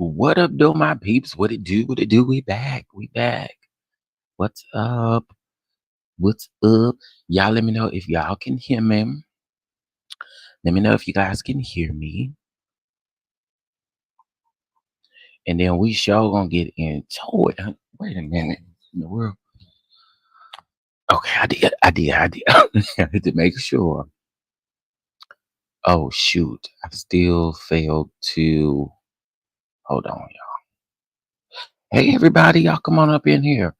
What up, though, my peeps? What it do? What it do? We back. We back. What's up? What's up? Y'all let me know if y'all can hear me. Let me know if you guys can hear me. And then we sure gonna get into it. Wait a minute. In the world. Okay, I did. I had to make sure. Oh shoot. I still failed to hold on, y'all. Hey everybody, y'all come on up in here.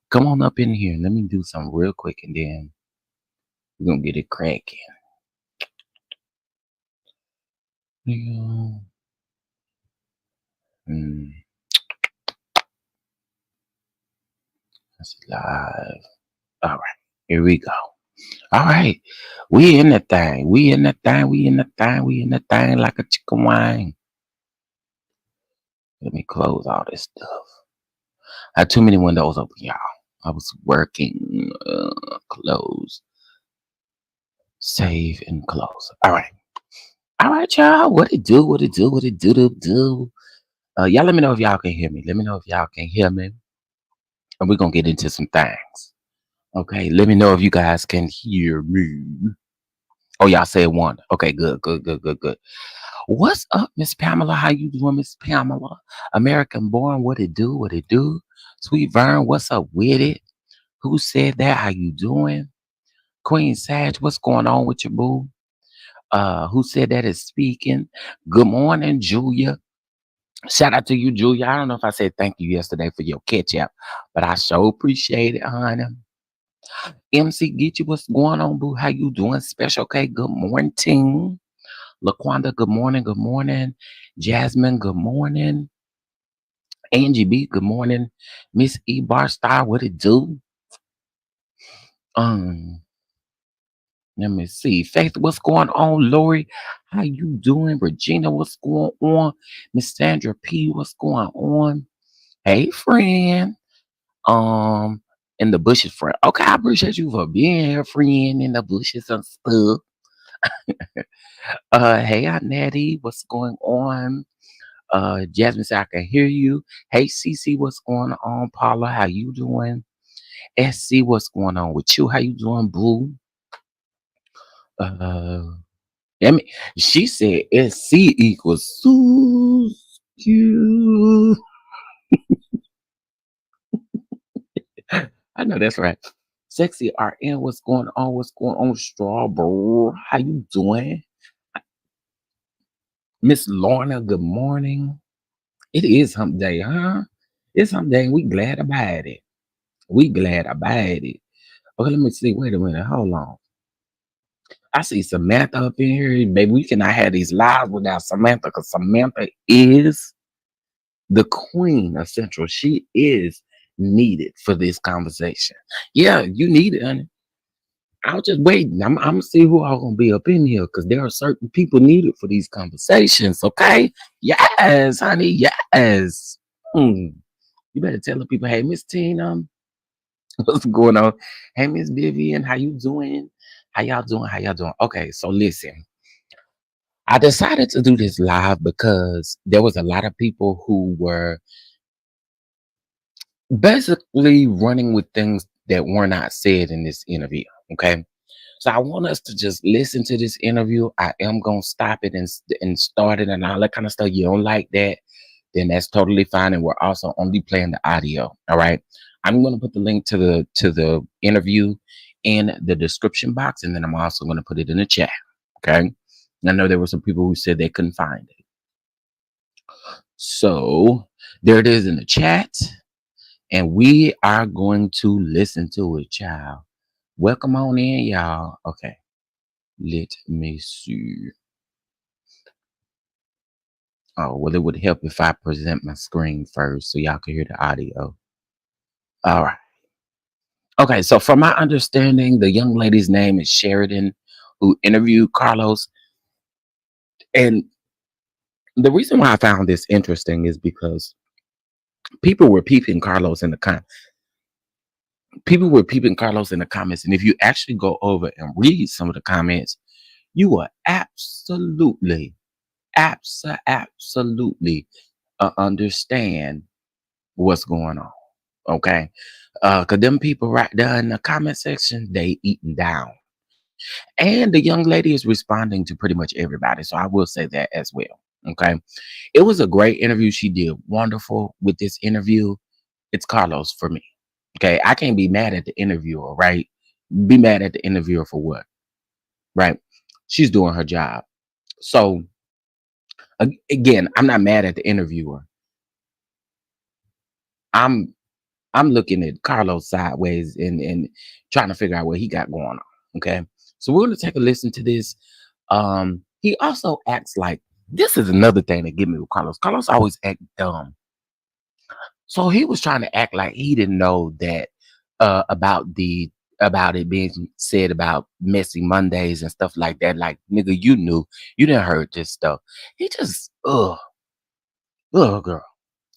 Come on up in here. Let me do something real quick and then we're gonna get it cracking. Yeah. Mm, that's live. All right, here we go. All right, we in the thing. We in the thing. We in the thing. We in the thing like a chicken wing. Let me close all this stuff. I had too many windows open, y'all. I was working. Close, save, and close. All right, y'all. What it do? What it do? What it do? Y'all let me know if y'all can hear me. Let me know if y'all can hear me, and we're gonna get into some things. Okay, let me know if you guys can hear me. Oh, y'all said one. Okay, good. What's up, Miss Pamela? How you doing, Miss Pamela? American born, what it do? What it do? Sweet Vern, what's up with it? Who said that? How you doing? Queen Sag, what's going on with your boo? Who said that is speaking? Good morning, Julia. Shout out to you, Julia. I don't know if I said thank you yesterday for your catch up, but I sure appreciate it, honey. MC Get what's going on, boo? How you doing? Special K, good morning. Laquanda, good morning, good morning. Jasmine, good morning. Angie B, good morning. Miss E Bar Star, what it do? Um, Let me see. Faith, what's going on? Lori, how you doing? Regina, what's going on? Miss Sandra P, what's going on? Hey, friend. Um, in the bushes, friend. Okay, I appreciate you for being here, friend, in the bushes and stuff. Hey, Aunt Natty, what's going on? Jasmine said I can hear you. Hey, Cece, what's going on? Paula, how you doing? SC, what's going on with you? How you doing, Boo? Uh, I mean, she said SC equals Suzu. I know that's right. Sexy RN, what's going on? What's going on, Strawberry? How you doing? Miss Lorna, good morning. It is hump day, huh? It's hump day, and we glad about it. We glad about it. Okay, let me see. Wait a minute. Hold on. I see Samantha up in here. Baby, we cannot have these lives without Samantha because Samantha is the queen of Central. She is needed for this conversation. Yeah, you need it, honey. I was just waiting. I'm gonna see who all gonna be up in here because there are certain people needed for these conversations. Okay? Yes, honey. Yes. Hmm. You better tell the people, hey, Miss Tina, what's going on? Hey, Miss Vivian, how you doing? How y'all doing? How y'all doing? Okay, so listen. I decided to do this live because there was a lot of people who were basically running with things that were not said in this interview. Okay. So I want us to just listen to this interview. I am gonna stop it and start it and all that kind of stuff. You don't like that, then that's totally fine. And we're also only playing the audio. All right. I'm gonna put the link to the interview in the description box, and then I'm also gonna put it in the chat. Okay. I know there were some people who said they couldn't find it. So there it is in the chat, and we are going to listen to it, child. Welcome on in, y'all. Okay. Let me see. Oh, well, it would help if I present my screen first so y'all can hear the audio. All right. Okay, so from my understanding, the young lady's name is Sheridan, who interviewed Carlos. And the reason why I found this interesting is because people were peeping Carlos in the people were peeping Carlos in the comments. And if you actually go over and read some of the comments, you are absolutely understand what's going on. Okay. Cause them people right there in the comment section, they eating down. And the young lady is responding to pretty much everybody. So I will say that as well. Okay. It was a great interview. She did wonderful with this interview. It's Carlos for me. Okay. I can't be mad at the interviewer, right? Be mad at the interviewer for what? Right? She's doing her job. So again, I'm not mad at the interviewer. I'm I'm looking at Carlos sideways and trying to figure out what he got going on. Okay. So we're gonna take a listen to this. He also acts like this is another thing that get me with Carlos. Carlos always act dumb. So he was trying to act like he didn't know that about it being said about messy Mondays and stuff like that. Like nigga, you knew you didn't heard this stuff. He just girl.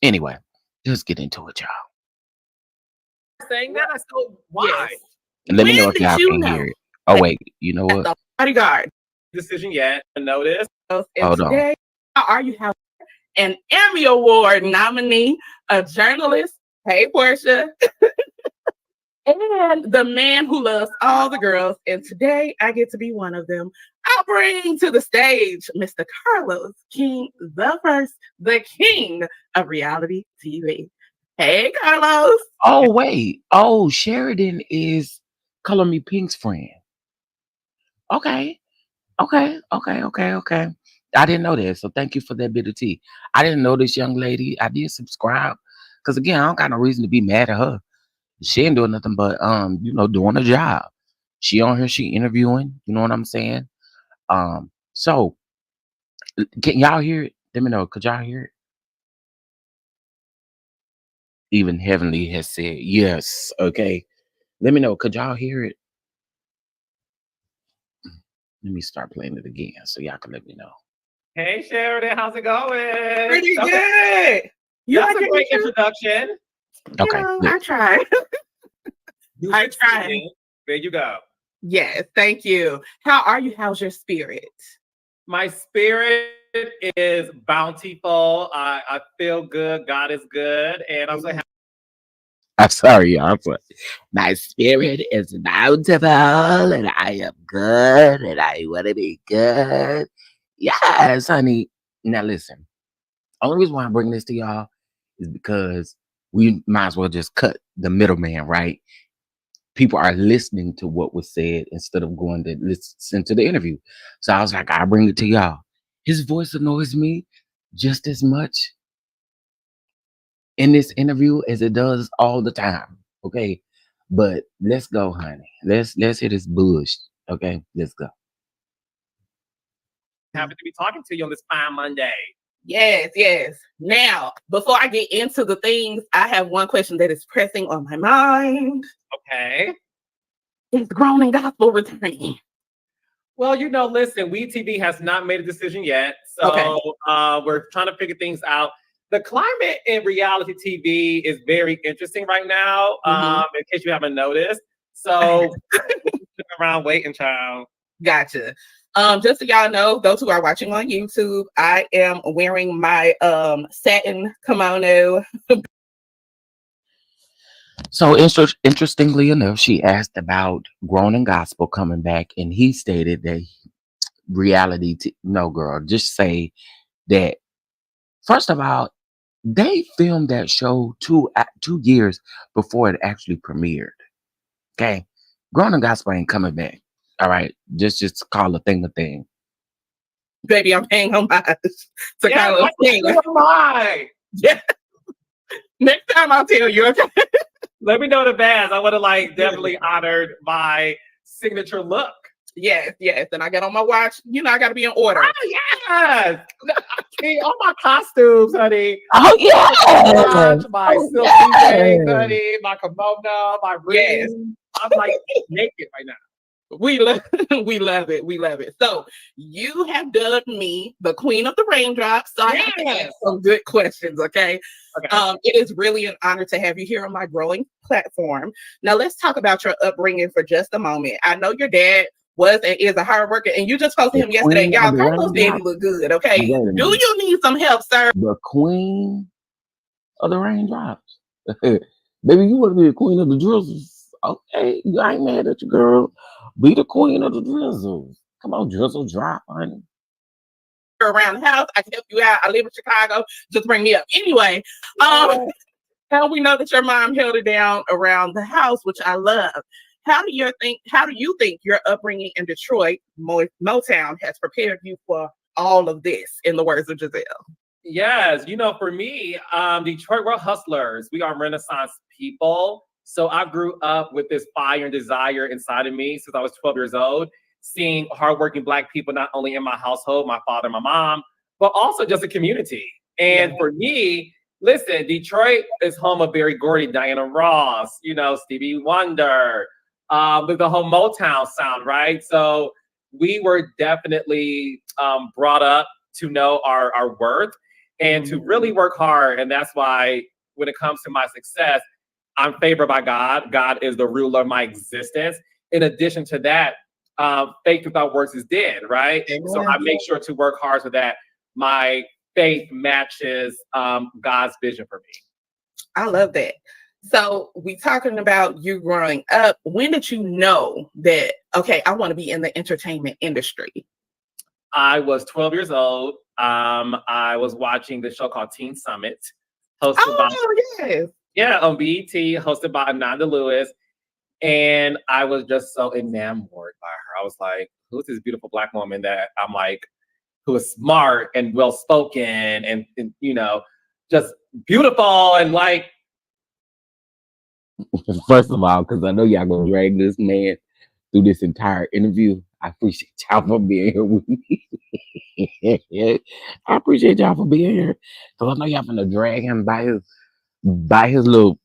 Anyway, let's get into it, y'all. Saying that, so why? Yes. And let me When know if did y'all you can know hear it. Oh wait, you know that what? the bodyguard Decision yet? Notice. and Hold on. today how are you have an Emmy Award nominee, a journalist, hey Portia, and the man who loves all the girls. And today I get to be one of them. I bring to the stage Mr. Carlos King, the first, the king of reality TV. Hey, Carlos. Oh wait. Oh, Sheridan is Color Me Pink's friend. Okay. Okay. I didn't know that. So thank you for that bit of tea. I didn't know this young lady. I did subscribe. Cause again, I don't got no reason to be mad at her. She ain't doing nothing but doing a job. She on here, she interviewing, you know what I'm saying? So can y'all hear it? Let me know. Could y'all hear it? Even Heavenly has said yes. Okay. Let me know. Could y'all hear it? Let me start playing it again so y'all can let me know. Hey Sheridan, how's it going? Pretty That's good. You that's like a great it? introduction. Okay, good. I tried. You I succeeded. tried. There you go. Yes, thank you. How are you? How's your spirit? My spirit is bountiful. I feel good. God is good, and I'm so happy. I'm sorry, y'all. But my spirit is bountiful and I am good and I want to be good. Yes, honey. Now, listen. Only reason why I'm bringing this to y'all is because we might as well just cut the middleman, right? People are listening to what was said instead of going to listen to the interview. So I was like, I'll bring it to y'all. His voice annoys me just as much in this interview as it does all the time. Okay. But let's go, honey. Let's hit this bush. Okay, let's go. Happy to be talking to you on this fine Monday. Yes. Now, before I get into the things, I have one question that is pressing on my mind. Okay. Is Grown and Gospel returning? Well, listen, WeTV has not made a decision yet. So Okay. We're trying to figure things out. The climate in reality TV is very interesting right now, in case you haven't noticed. So around waiting, child. Gotcha. Just so y'all know, those who are watching on YouTube, I am wearing my satin kimono. So interestingly enough, she asked about Grown and Gospel coming back, and he stated that no, girl, just say that. First of all, they filmed that show 2 years before it actually premiered. Okay, Grown and Gospel ain't coming back. All right, just call a thing a thing. Baby, I'm paying homage to Carlos King. Yeah. Next time I'll tell you. Okay. Let me know the bands. I would have definitely honored my signature look. Yes. And I got on my watch. I got to be in order. Oh, yes. See, all my costumes, honey. Oh yeah, My silky things, honey. My kimono, my ring. Yes. I'm naked right now. We love it. So you have dubbed me the queen of the raindrops. So I have to ask some good questions, okay? It is really an honor to have you here on my growing platform. Now let's talk about your upbringing for just a moment. I know your dad was and is a hard worker. And you just spoke to him yesterday. Queen of Y'all, the Carlos said he raindrop. looked good, okay? Wait a Do minute. you need some help, sir? The queen of the raindrops. Baby, you want to be the queen of the drizzles. Okay, you ain't mad at your girl. Be the queen of the drizzles. Come on, drizzle drop, honey. Around the house, I can help you out. I live in Chicago. Just bring me up. Anyway, how we know that your mom held it down around the house, which I love. How do you think your upbringing in Detroit, Motown, has prepared you for all of this, in the words of Giselle? Yes, for me, Detroit, we're hustlers. We are Renaissance people. So I grew up with this fire and desire inside of me since I was 12 years old, seeing hardworking Black people, not only in my household, my father, my mom, but also just a community. And for me, listen, Detroit is home of Berry Gordy, Diana Ross, Stevie Wonder, with the whole Motown sound, right? So we were definitely brought up to know our worth and to really work hard. And that's why when it comes to my success, I'm favored by God. God is the ruler of my existence. In addition to that, faith without works is dead, right? Amen. So I make sure to work hard so that my faith matches God's vision for me. I love that. So we talking about you growing up. When did you know that, okay, I want to be in the entertainment industry? I was 12 years old. I was watching the show called Teen Summit, hosted on BET, hosted by Ananda Lewis. And I was just so enamored by her. I was like, who's this beautiful Black woman that I'm like, who is smart and well-spoken and just beautiful and like. First of all, because I know y'all gonna drag this man through this entire interview, I appreciate y'all for being here with me. I appreciate y'all for being here. Because I know y'all finna drag him by his little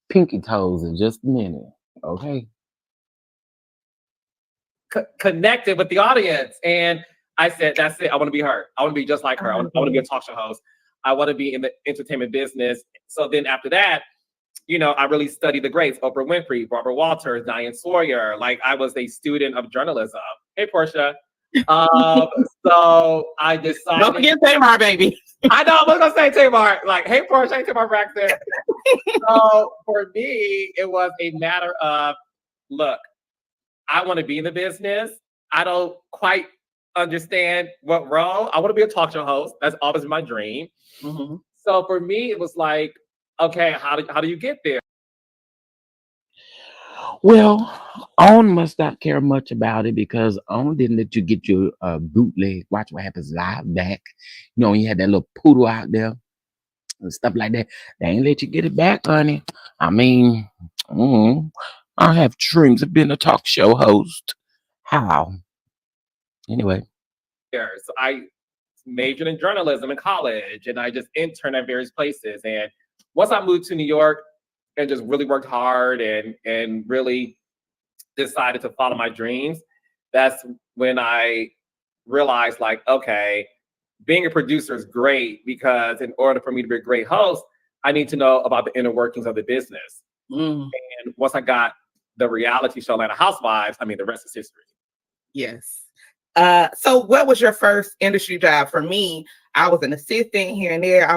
pinky toes in just a minute. Okay. Connected with the audience. And I said, that's it. I want to be her. I want to be just like her. I want to be a talk show host. I want to be in the entertainment business. So then after that, I really studied the greats, Oprah Winfrey, Barbara Walters, Diane Sawyer. Like I was a student of journalism. Hey, Portia. So I decided. Don't forget Tamar, baby. I know, I was going to say Tamar. Like, hey, Portia, hey, Tamar Braxton. So for me, it was a matter of, look, I want to be in the business. I don't quite understand what role. I want to be a talk show host. That's always been my dream. Mm-hmm. So for me, it was like, okay, how do you get there? Well, OWN must not care much about it because OWN didn't let you get your bootleg Watch What Happens Live back. You had that little poodle out there and stuff like that. They ain't let you get it back, honey. I mean, I have dreams of being a talk show host. How? Anyway. So I majored in journalism in college and I just interned at various places. And once I moved to New York and just really worked hard and really decided to follow my dreams, that's when I realized like, okay, being a producer is great because in order for me to be a great host, I need to know about the inner workings of the business. And once I got the reality show Atlanta Housewives, the rest is history. Yes. So what was your first industry job? For me, I was an assistant here and there.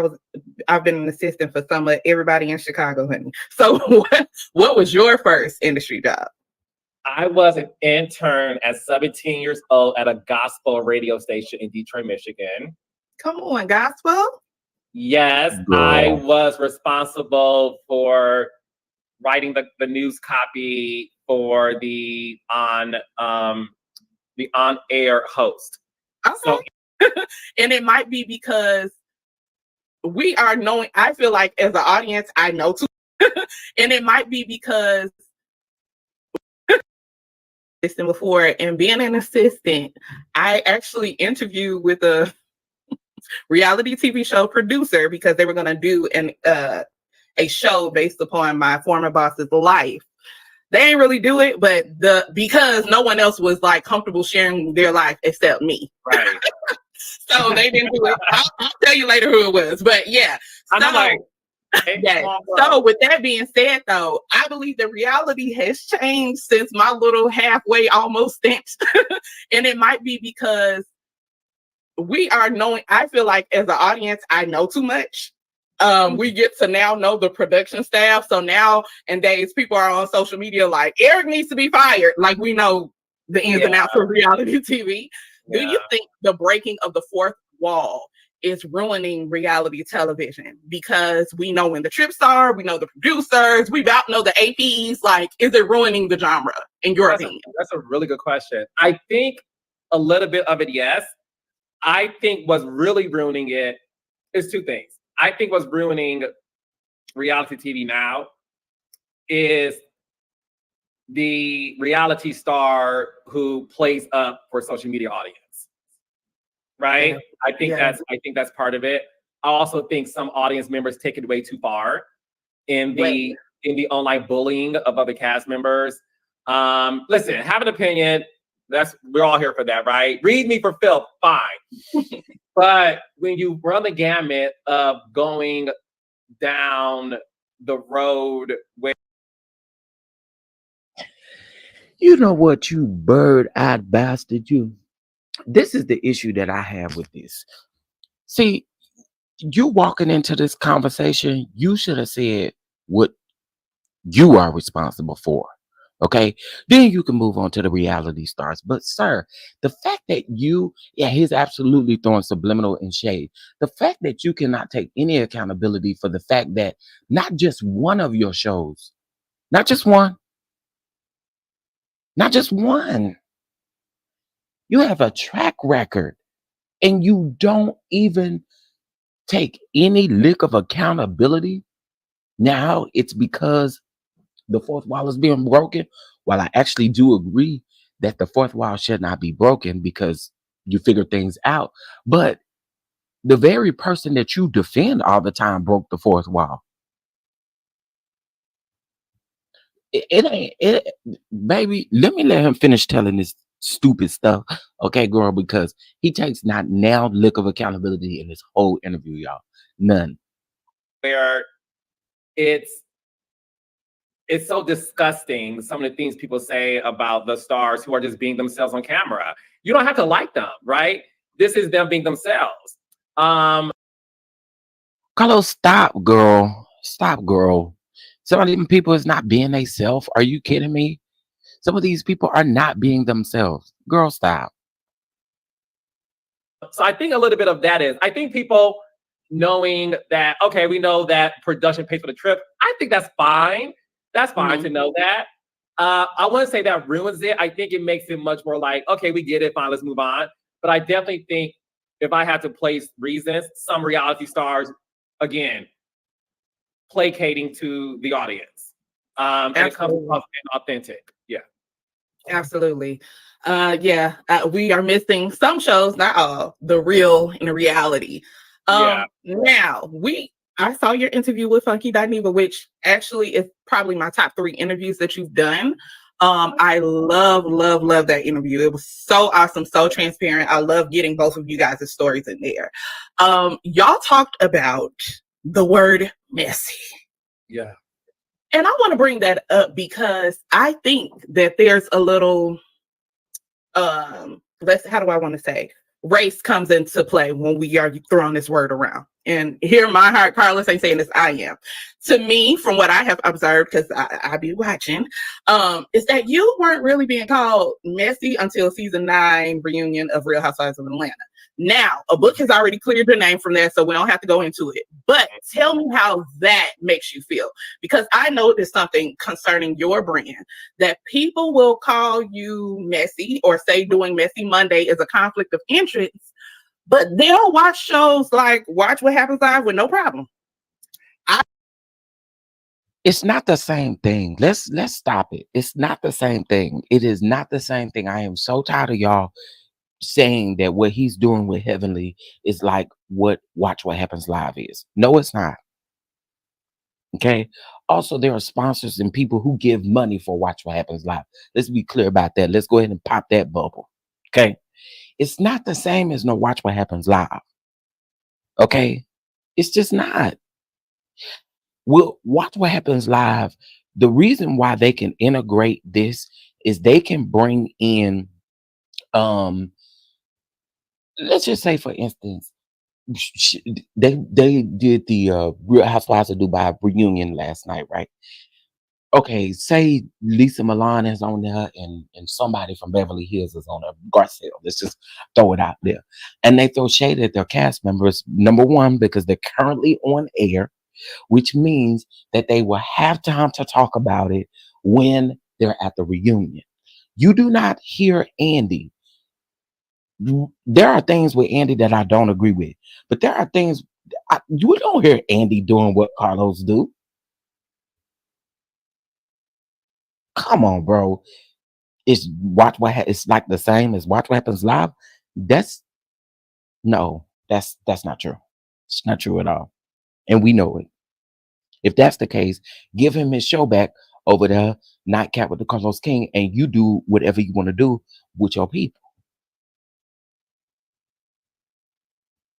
I've been an assistant for some of everybody in Chicago, honey. So what was your first industry job? I was an intern at 17 years old at a gospel radio station in Detroit, Michigan. Come on, gospel? Yes, girl. I was responsible for writing the news copy for the on-air host. Okay. So, and it might be because we are knowing, I feel like as an audience, I know too. And it might be because before and being an assistant, I actually interviewed with a reality TV show producer because they were going to do a show based upon my former boss's life. They didn't really do it, but because no one else was like comfortable sharing their life except me. Right. So they didn't do it. I'll tell you later who it was, but yeah. I'm like, Right? Yes. Small So world. with that being said, though, I believe the reality has changed since my little halfway almost stint. And it might be because we are knowing, I feel like as an audience, I know too much. We get to now know the production staff. So nowadays people are on social media like Eric needs to be fired. Like we know the ins and Yeah. outs of reality TV. Do Yeah. you think the breaking of the fourth wall is ruining reality television? Because we know when the trips are, we know the producers, we about know the APs. Like, is it ruining the genre in your opinion? That's a really good question. I think a little bit of it, yes. I think what's really ruining it is two things. I think what's ruining reality TV now is the reality star who plays up for social media audience. Right? Yeah. I think that's part of it. I also think some audience members take it way too far in the online bullying of other cast members. Listen, have an opinion. We're all here for that, right? Read me for filth, fine. But when you run the gamut of going down the road where You know what, you bird-eyed bastard, you. This is the issue that I have with this. See, you walking into this conversation, you should have said what you are responsible for. Okay, then you can move on to the reality stars. But sir, the fact that he's absolutely throwing subliminal and shade. The fact that you cannot take any accountability for the fact that not just one of your shows, not just one, not just one, you have a track record and you don't even take any lick of accountability. Now it's because the fourth wall is being broken. While I actually do agree that the fourth wall should not be broken because you figure things out, but the very person that you defend all the time broke the fourth wall. It ain't it, baby. Let me let him finish telling this stupid stuff, okay, girl? Because he takes not now lick of accountability in this whole interview, y'all. None. it's so disgusting, some of the things people say about the stars who are just being themselves on camera. You don't have to like them, right? This is them being themselves. Carlos, stop, girl. Stop, girl. Some of these people is not being themselves. Are you kidding me? Some of these people are not being themselves. Girl, stop. So I think a little bit of that is, I think people knowing that, okay, we know that production pays for the trip. I think that's fine. That's fine to know that. I wouldn't say that ruins it. I think it makes it much more like, okay, we get it, fine, let's move on. But I definitely think if I had to place reasons, some reality stars, again, placating to the audience. And it comes across authentic. Yeah. Absolutely. We are missing some shows, not all, the real and the reality. Now, I saw your interview with Funky Dineva, which actually is probably my top 3 interviews that you've done. I love that interview. It was so awesome, so transparent. I love getting both of you guys' stories in there. Y'all talked about the word messy. Yeah. And I want to bring that up because I think that there's a little, how do I want to say? Race comes into play when we are throwing this word around. And hear my heart, Carlos ain't saying this, I am. To me, from what I have observed, because I be watching, is that you weren't really being called messy until season 9 reunion of Real Housewives of Atlanta. Now, a book has already cleared your name from there, so we don't have to go into it. But tell me how that makes you feel. Because I know there's something concerning your brand that people will call you messy or say doing Messy Monday is a conflict of interest, but they'll watch shows like Watch What Happens Live with no problem. It's not the same thing. Let's stop it. It's not the same thing. It is not the same thing. I am so tired of y'all saying that what he's doing with Heavenly is like what Watch What Happens Live is. No, it's not. Okay. Also, there are sponsors and people who give money for Watch What Happens Live. Let's be clear about that. Let's go ahead and pop that bubble. Okay. It's not the same as no Watch What Happens Live. Okay. It's just not. We'll watch what happens live. The reason why they can integrate this is they can bring in, um, let's just say, for instance, sh- they did the Real Housewives of Dubai reunion last night, right? Okay, say Lisa Milan is on there and somebody from Beverly Hills is on there, Garcelle. Let's just throw it out there. And they throw shade at their cast members, number one, because they're currently on air, which means that they will have time to talk about it when they're at the reunion. You do not hear Andy. There are things with Andy that I don't agree with, but there are things you don't hear Andy doing what Carlos do. Come on, bro. It's like the same as watch what happens live. That's no, that's not true. It's not true at all, and we know it. If that's the case, give him his show back over there, nightcap with the Carlos King, and you do whatever you want to do with your people.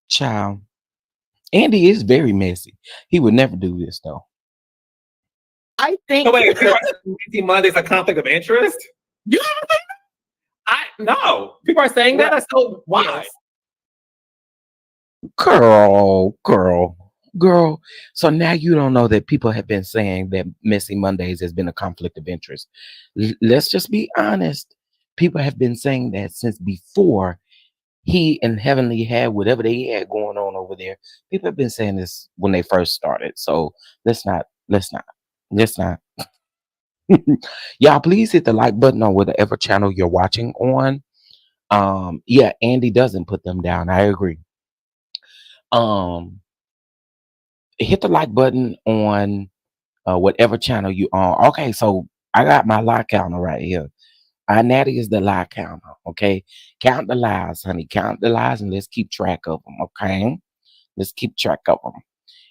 Child, Andy is very messy. He would never do this though. I think. So wait, people are saying Messy Monday's a conflict of interest? You ever think No. People are saying that. So why? Yes. Girl. So now you don't know that people have been saying that Messy Mondays has been a conflict of interest. Let's just be honest. People have been saying that since before he and Heavenly had whatever they had going on over there. People have been saying this when they first started. So let's not. Y'all, please hit the like button on whatever channel you're watching on. Yeah, Andy doesn't put them down. I agree. Um, hit the like button on whatever channel you on. Okay, so I got my lie counter right here. Natty is the lie counter. Okay, count the lies, honey. Count the lies, and let's keep track of them. Okay, let's keep track of them.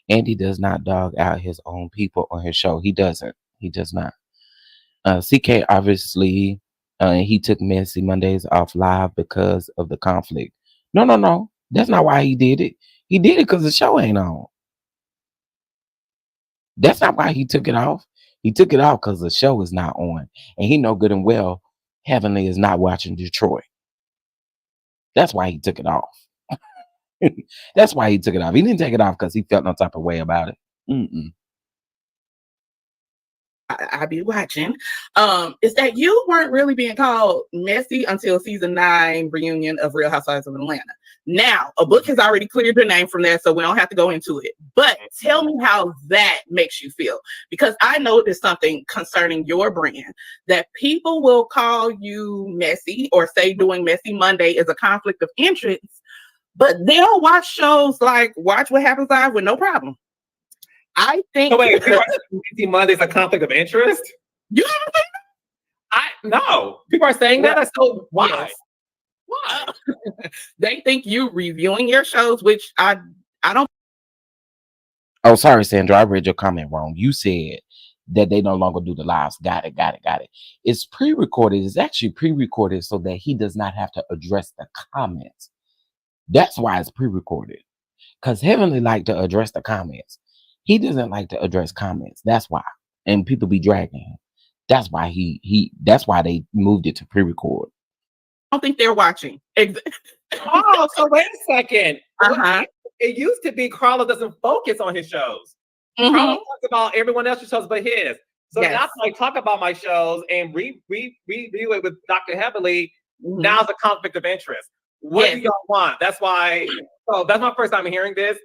Andy does not dog out his own people on his show. He doesn't. He does not. CK obviously he took Messy Mondays off live because of the conflict. No. That's not why he did it. He did it because the show ain't on. That's not why he took it off. He took it off because the show is not on. And he know good and well Heavenly is not watching Detroit. That's why he took it off. That's why he took it off. He didn't take it off because he felt no type of way about it. Mm-mm. I be watching, is that you weren't really being called messy until season 9 reunion of Real Housewives of Atlanta. Now, a book has already cleared your name from there, so we don't have to go into it. But tell me how that makes you feel, because I know there's something concerning your brand that people will call you messy or say doing Messy Monday is a conflict of interest, but they'll watch shows like Watch What Happens Live with no problem. I think. So wait, people are saying Messy Monday's a conflict of interest? You ever think No. People are saying that. So why? Yes. Why? They think you reviewing your shows, which I don't. Oh, sorry, Sandra. I read your comment wrong. You said that they no longer do the lives. Got it. It's pre-recorded. It's actually pre-recorded so that he does not have to address the comments. That's why it's pre-recorded. Because Heavenly like to address the comments. He doesn't like to address comments. That's why. And people be dragging him. That's why that's why they moved it to pre-record. I don't think they're watching. Oh, so wait a second. Uh-huh. It used to be Carla doesn't focus on his shows. Mhm. Carla talks about everyone else's shows but his. So Yes. now I talk about my shows and review it with Dr. Heavily. Mhm. Now it's a conflict of interest. What do y'all want? That's why. So that's my first time hearing this.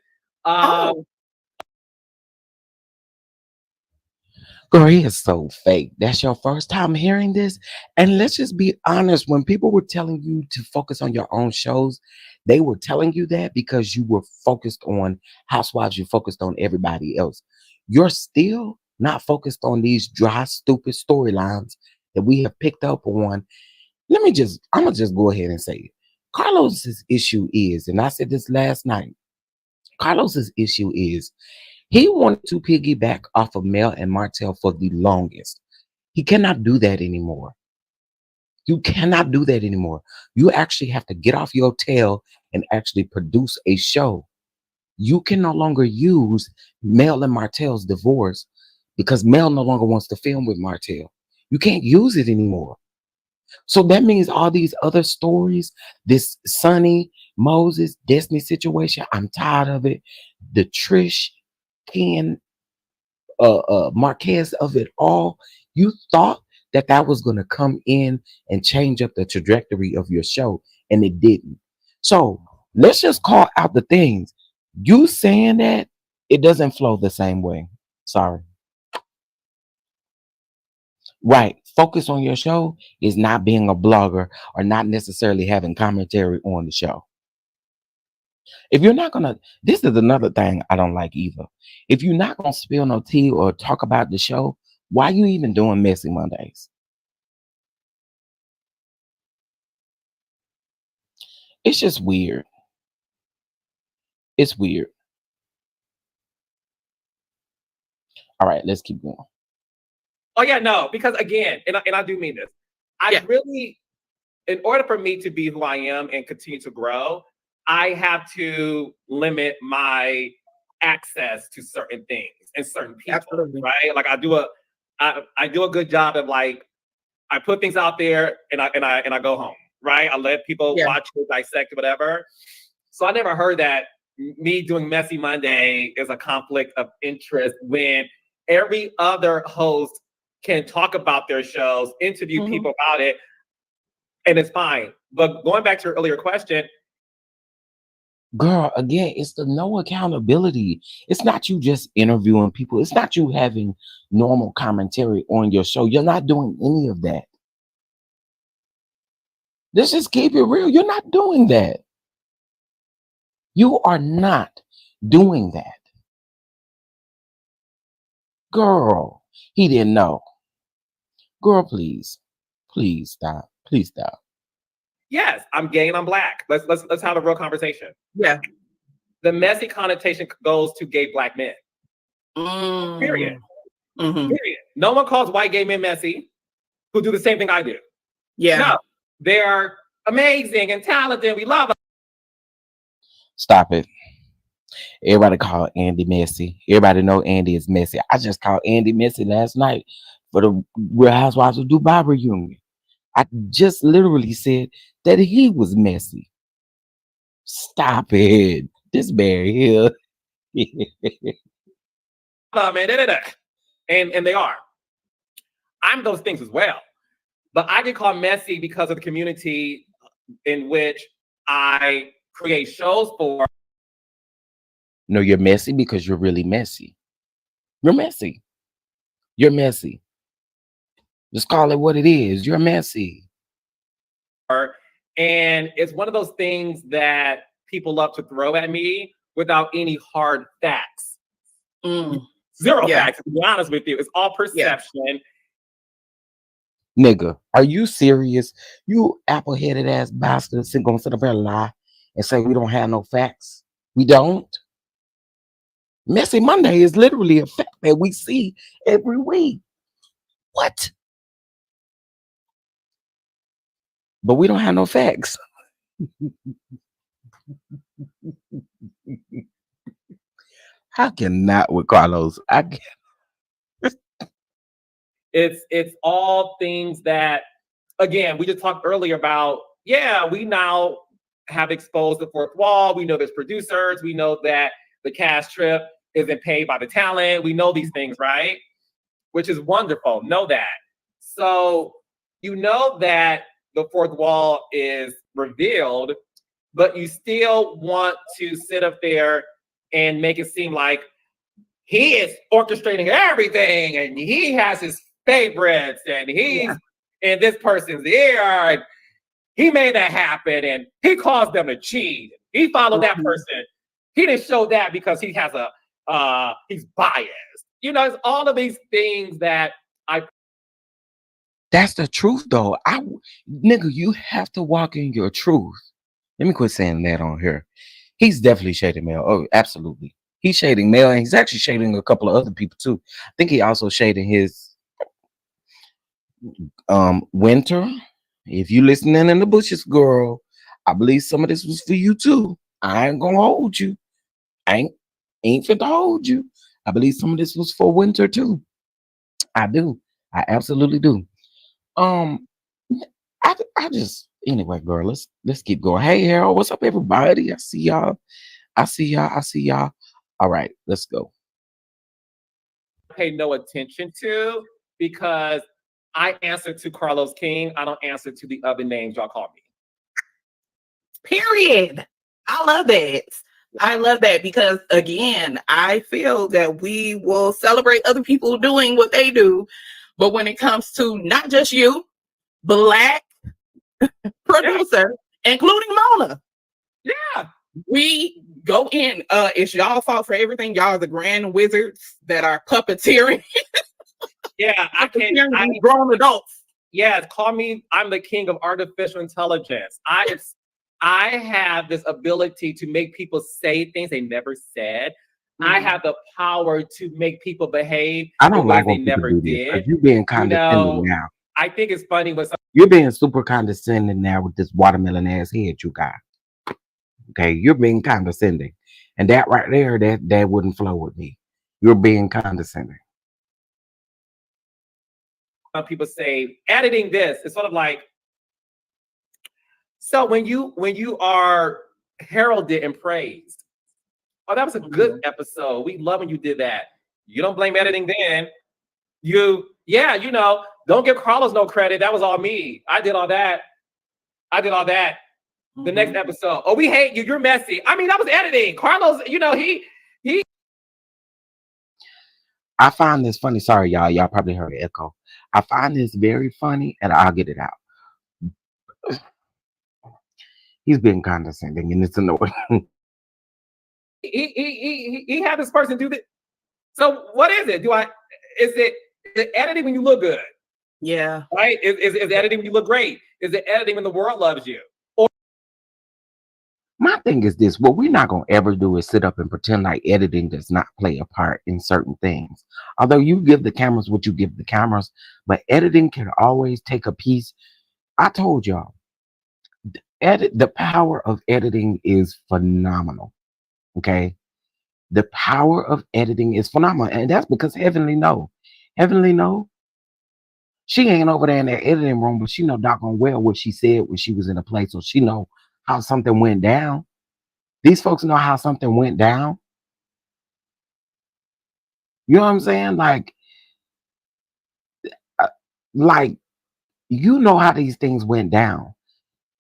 Girl, he is so fake. That's your first time hearing this? And let's just be honest. When people were telling you to focus on your own shows, they were telling you that because you were focused on Housewives, you focused on everybody else. You're still not focused on these dry, stupid storylines that we have picked up on. I'm gonna just go ahead and say it. Carlos's issue is, and I said this last night, Carlos's issue is he wanted to piggyback off of Mel and Martell for the longest. He cannot do that anymore. You cannot do that anymore. You actually have to get off your tail and actually produce a show. You can no longer use Mel and Martell's divorce because Mel no longer wants to film with Martell. You can't use it anymore. So that means all these other stories, this Sonny, Moses, Destiny situation, I'm tired of it. The Trish, Ken, Marquez of it all. You thought that that was going to come in and change up the trajectory of your show, and it didn't. So let's just call out the things. You saying that it doesn't flow the same way. Sorry. Right. Focus on your show is not being a blogger or not necessarily having commentary on the show. If you're not gonna, this is another thing I don't like either. If you're not gonna spill no tea or talk about the show, why you even doing Messy Mondays? It's just weird. It's weird. All right, let's keep going. Oh yeah, no, because again, and I do mean this. I really, in order for me to be who I am and continue to grow, I have to limit my access to certain things and certain people. Absolutely. Right? Like I do a good job of like I put things out there and I go home. Right? I let people watch it, dissect it, whatever. So I never heard that me doing Messy Monday is a conflict of interest when every other host can talk about their shows, interview people about it, and it's fine. But going back to your earlier question, girl, again, it's the no accountability. It's not you just interviewing people. It's not you having normal commentary on your show. You're not doing any of that. Let's just keep it real. You're not doing that. You are not doing that. Girl, he didn't know. Girl, please. Please stop. Please stop. yes, I'm gay and I'm black. Let's have a real conversation. Yeah. The messy connotation goes to gay black men. Period. Period. No one calls white gay men messy who do the same thing I do. Yeah. No, they are amazing and talented. We love them. Stop it. Everybody call Andy messy. Everybody know Andy is messy. I just called Andy messy last night for the Real Housewives of Dubai reunion. I just literally said that he was messy. Stop it. This bear here. And they are. I'm those things as well. But I get called messy because of the community in which I create shows for. No, you're messy because you're really messy. You're messy. You're messy. Just call it what it is. You're messy. And it's one of those things that people love to throw at me without any hard facts. Zero facts, to be honest with you. It's all perception. Nigga, are you serious? You apple-headed ass bastard gonna sit up here and lie and say we don't have no facts? We don't. Messy Monday is literally a fact that we see every week. What? But we don't have no facts. I cannot with Carlos. I can't. It's all things that, again, we just talked earlier about, we now have exposed the fourth wall. We know there's producers. We know that the cast trip isn't paid by the talent. We know these things, right? Which is wonderful. Know that. So you know that the fourth wall is revealed, but you still want to sit up there and make it seem like he is orchestrating everything and he has his favorites and he's in this person's ear and he made that happen and he caused them to cheat. He followed that person. He didn't show that because he has he's biased. You know, it's all of these things that That's the truth, though. Nigga, you have to walk in your truth. Let me quit saying that on here. He's definitely shading Mel. Oh, absolutely. He's shading Mel, and he's actually shading a couple of other people too. I think he also shading his Winter. If you listening in the bushes, girl, I believe some of this was for you too. I ain't gonna hold you. ain't finna hold you. I believe some of this was for winter too. I do. I absolutely do. Um, I just anyway, girl. Let's keep going. Hey, Harold, what's up, everybody? I see y'all. I see y'all. I see y'all. All right, let's go. Pay no attention to because I answer to Carlos King. I don't answer to the other names y'all call me. Period. I love that. I love that because, again, I feel that we will celebrate other people doing what they do. But when it comes to not just you, Black producer, including Mona, Yeah. we go in. It's y'all fault for everything. Y'all are the grand wizards that are puppeteering. Yeah, I can. These grown adults. Yes, call me. I'm the king of artificial intelligence. I have this ability to make people say things they never said. I have the power to make people behave I in don't ways like they when people never do this did. because you're being You condescending know, now. I think it's funny when You're being super condescending now with this watermelon ass head you got. Okay, you're being condescending, and that right there, that wouldn't flow with me. You're being condescending. some people say editing this, it's sort of like, so when you are heralded and praised, oh, that was a good episode. We love when you did that. You don't blame editing then. Don't give Carlos no credit. That was all me. I did all that. The next episode. Oh, we hate you. You're messy. I mean, that was editing. Carlos, he I find this funny. Sorry, y'all. Y'all probably heard an echo. I find this very funny, and I'll get it out. He's being condescending, and it's annoying. he had this person do this. So what is it? Is it editing when you look good? Yeah. Right? Is editing when you look great? Is it editing when the world loves you? Or My thing is this: what we're not gonna ever do is sit up and pretend like editing does not play a part in certain things. Although you give the cameras what you give the cameras, but editing can always take a piece. I told y'all, the power of editing is phenomenal. Okay, the power of editing is phenomenal, and that's because Heavenly know, she ain't over there in that editing room, but she know doggone well what she said when she was in a place, so she know how something went down. These folks know how something went down. You know what I'm saying? Uh, like you know how these things went down.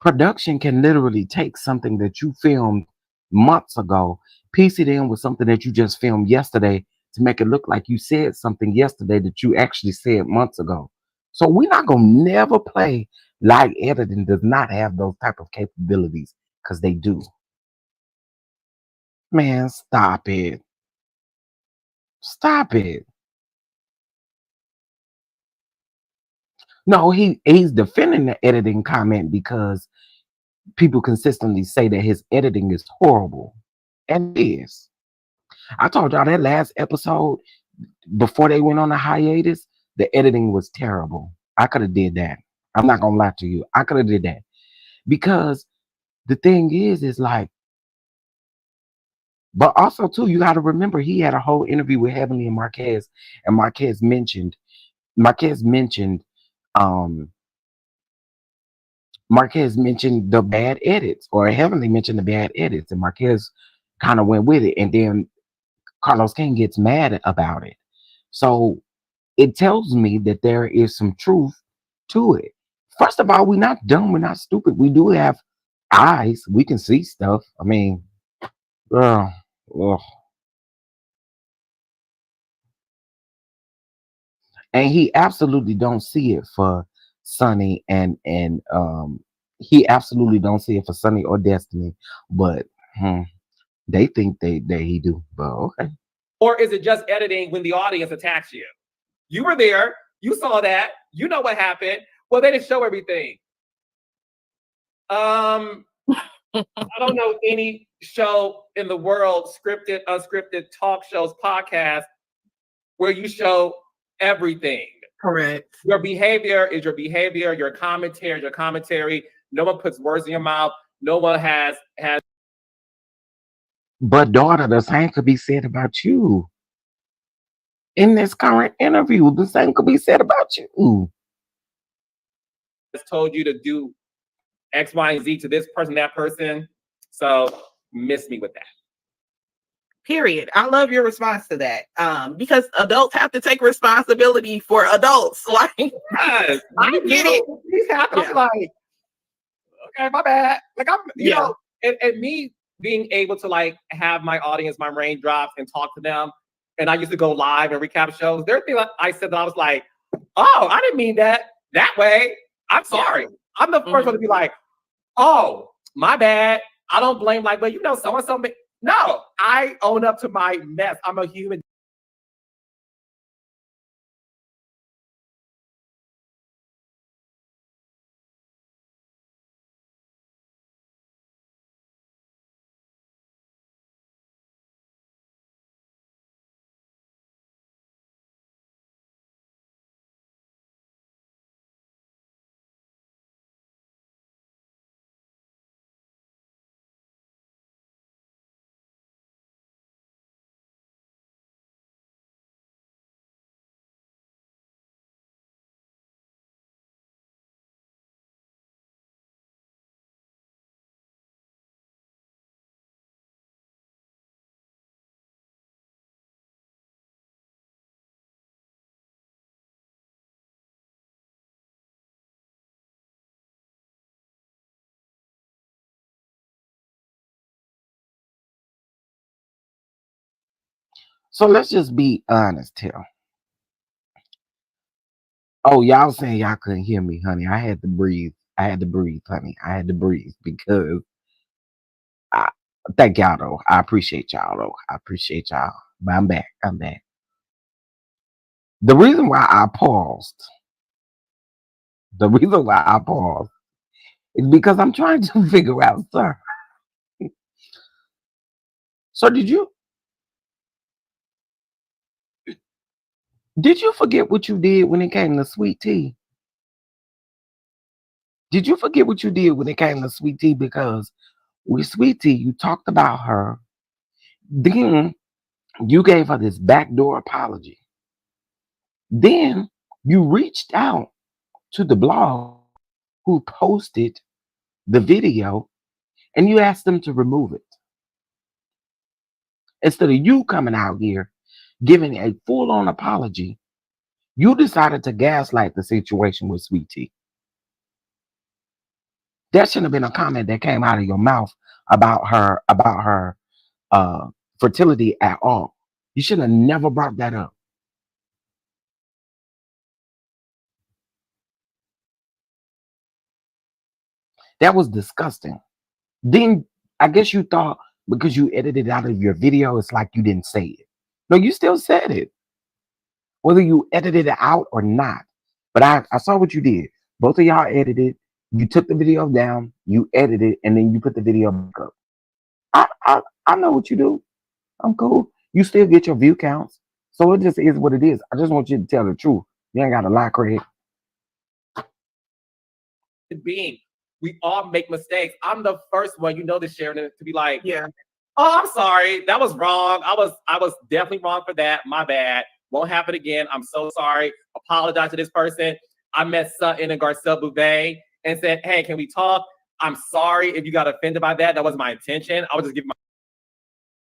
Production can literally take something that you filmed months ago, piece it in with something that you just filmed yesterday to make it look like you said something yesterday that you actually said months ago. So we're not gonna never play like editing does not have those type of capabilities because they do. Man, stop it. Stop it. No, he's defending the editing comment because people consistently say that his editing is horrible. And it is. I told y'all that last episode before they went on a hiatus, the editing was terrible. I could have did that. I'm not gonna lie to you. I could have did that. Because the thing is like, but also too, you gotta remember he had a whole interview with Heavenly and Marquez mentioned um Marquez mentioned the bad edits, or Heavenly mentioned the bad edits, and Marquez kind of went with it, and then Carlos King gets mad about it. So it tells me that there is some truth to it. First of all, we're not dumb, we're not stupid. We do have eyes, we can see stuff. I mean, girl, ugh. And he absolutely don't see it for Sunny and he absolutely don't see it for Sunny or Destiny, but they think that he do. But okay. or is it just editing when the audience attacks you? You were there, you saw that, you know what happened. Well, they didn't show everything. I don't know any show in the world, scripted, unscripted, talk shows, podcasts, where you show everything. Correct. Your behavior is your behavior, your commentary is your commentary. No one puts words in your mouth. No one has But daughter, the same could be said about you. In this current interview, the same could be said about you. Just told you to do X, Y, and Z to this person, that person. So miss me with that. Period. I love your response to that. Because adults have to take responsibility for adults. Like, Yes, I get it. These happen. I'm Yeah. like, okay, my bad. Like I'm, you Yeah. know, and me being able to like have my audience, my raindrops, and talk to them. And I used to go live and recap shows. There are things I said that I was like, oh, I didn't mean that way. I'm sorry. I'm the first one to be like, oh, my bad. I don't blame like, but you know, so and so. No, I own up to my mess. I'm a human. So let's just be honest here. Oh, y'all saying y'all couldn't hear me, honey. I had to breathe. I had to breathe, honey. I had to breathe because I thank y'all though. I appreciate y'all though. I appreciate y'all. But I'm back. I'm back. The reason why I paused, the reason why I paused is because I'm trying to figure out, sir. So did you forget what you did when it came to sweet tea? Did you forget what you did when it came to sweet tea? Because with sweet tea, you talked about her. Then you gave her this backdoor apology. Then you reached out to the blog who posted the video and you asked them to remove it. Instead of you coming out here giving a full on apology, you decided to gaslight the situation with Sweet Tea. That shouldn't have been a comment that came out of your mouth about her uh, fertility at all. You should have never brought that up. That was disgusting. Then I guess you thought because you edited it out of your video, it's like you didn't say it. No, you still said it, whether you edited it out or not. But I saw what you did. Both of y'all edited. You took the video down, you edited, and then you put the video back up. I know what you do. I'm cool. You still get your view counts. So it just is what it is. I just want you to tell the truth. You ain't got to lie, Craig. Being, we all make mistakes. I'm the first one, you know, this Sharon, to be like, Yeah. oh, I'm sorry, that was wrong. I was definitely wrong for that. My bad. Won't happen again. I'm so sorry. Apologize to this person. I met Sutton and Garcelle Bouvet and said, hey, can we talk? I'm sorry if you got offended by that. That wasn't my intention. I was just giving my.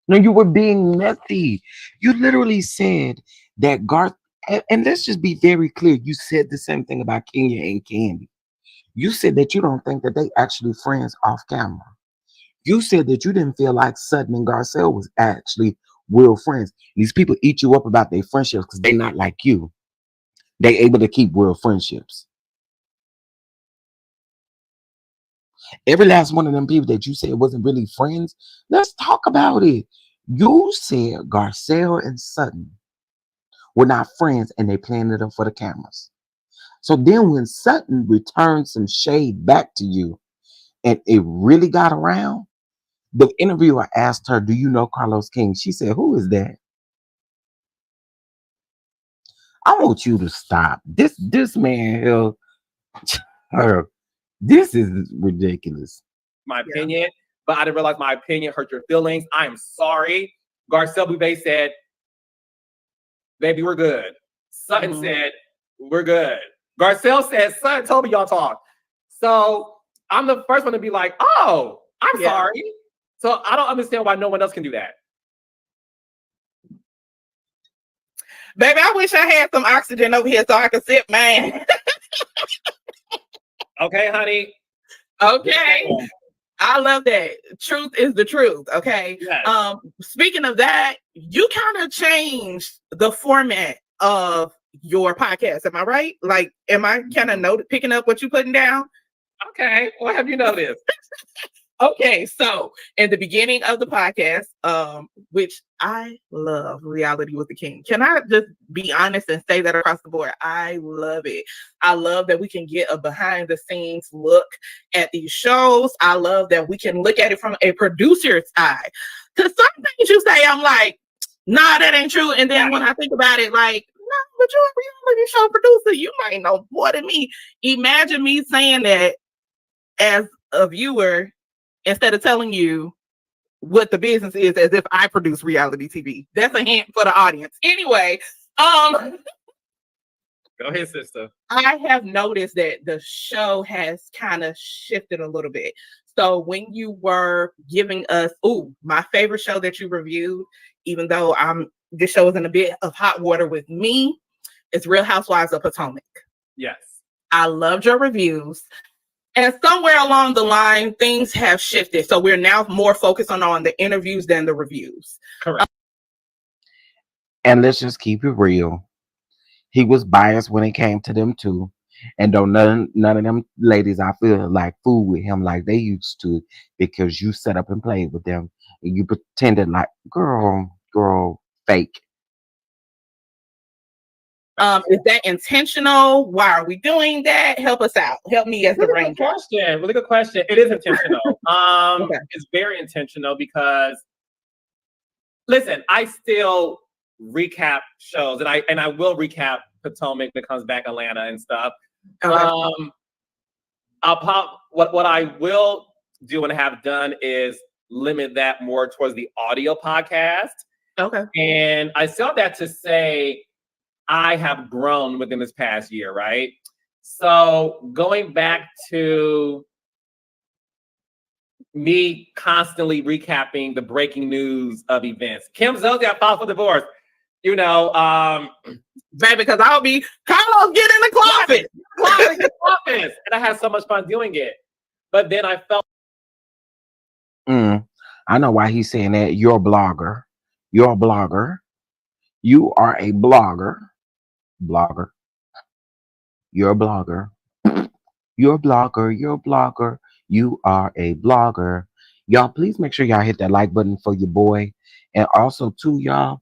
No, you were being messy. You literally said that Garth, and let's just be very clear. You said the same thing about Kenya and Candy. You said that you don't think that they actually friends off camera. You said that you didn't feel like Sutton and Garcelle was actually real friends. These people eat you up about their friendships because they're not like you. They able to keep real friendships. Every last one of them people that you said wasn't really friends, let's talk about it. You said Garcelle and Sutton were not friends and they planned it up for the cameras. So then when Sutton returned some shade back to you and it really got around, the interviewer asked her, do you know Carlos King? She said, who is that? I want you to stop. This man her. This is ridiculous. My opinion, but I didn't realize my opinion hurt your feelings. I am sorry. Garcelle Bouvet said, baby, we're good. Sutton said, we're good. Garcelle said, Sutton told me y'all talk. So I'm the first one to be like, oh, I'm sorry. So I don't understand why no one else can do that. Baby, I wish I had some oxygen over here so I could sip, man. Okay, honey. Okay. I love that. Truth is the truth. Okay. Yes. Speaking of that, you kind of changed the format of your podcast. Am I right? Like, am I kind of picking up what you're putting down? Okay. What have you noticed? Okay, so in the beginning of the podcast, which I love, Reality with the King. Can I just be honest and say that across the board? I love it. I love that we can get a behind the scenes look at these shows. I love that we can look at it from a producer's eye. Because some things you say, I'm like, nah, that ain't true. And then when I think about it, like, no, but you're a reality show producer. You might know more than me. Imagine me saying that as a viewer, instead of telling you what the business is as if I produce reality TV. That's a hint for the audience. Anyway, go ahead, sister. I have noticed that the show has kind of shifted a little bit. So when you were giving us, my favorite show that you reviewed, even though this show is in a bit of hot water with me, is Real Housewives of Potomac. Yes. I loved your reviews. And somewhere along the line, things have shifted. So we're now more focused on the interviews than the reviews. Correct. And let's just keep it real. He was biased when it came to them too. And don't none of them ladies, I feel like, fool with him like they used to, because you set up and played with them and you pretended like, girl, fake. Is that intentional? Why are we doing that? Help us out. Help me as the brain. Really good question. It is intentional. Okay. It's very intentional because, listen, I still recap shows, and I will recap Potomac that comes back, Atlanta and stuff. Okay. What I will do and have done is limit that more towards the audio podcast. Okay. And I saw that to say I have grown within this past year, right? So going back to me constantly recapping the breaking news of events. Kim Zolciak filed for divorce. You know, baby, because I'll be Carlos, get in the closet. And I had so much fun doing it. But then I felt I know why he's saying that. You're a blogger. You're a blogger. You are a blogger. You're a blogger. You're a blogger. You're a blogger. You are a blogger. Y'all, please make sure y'all hit that like button for your boy. And also, too, y'all,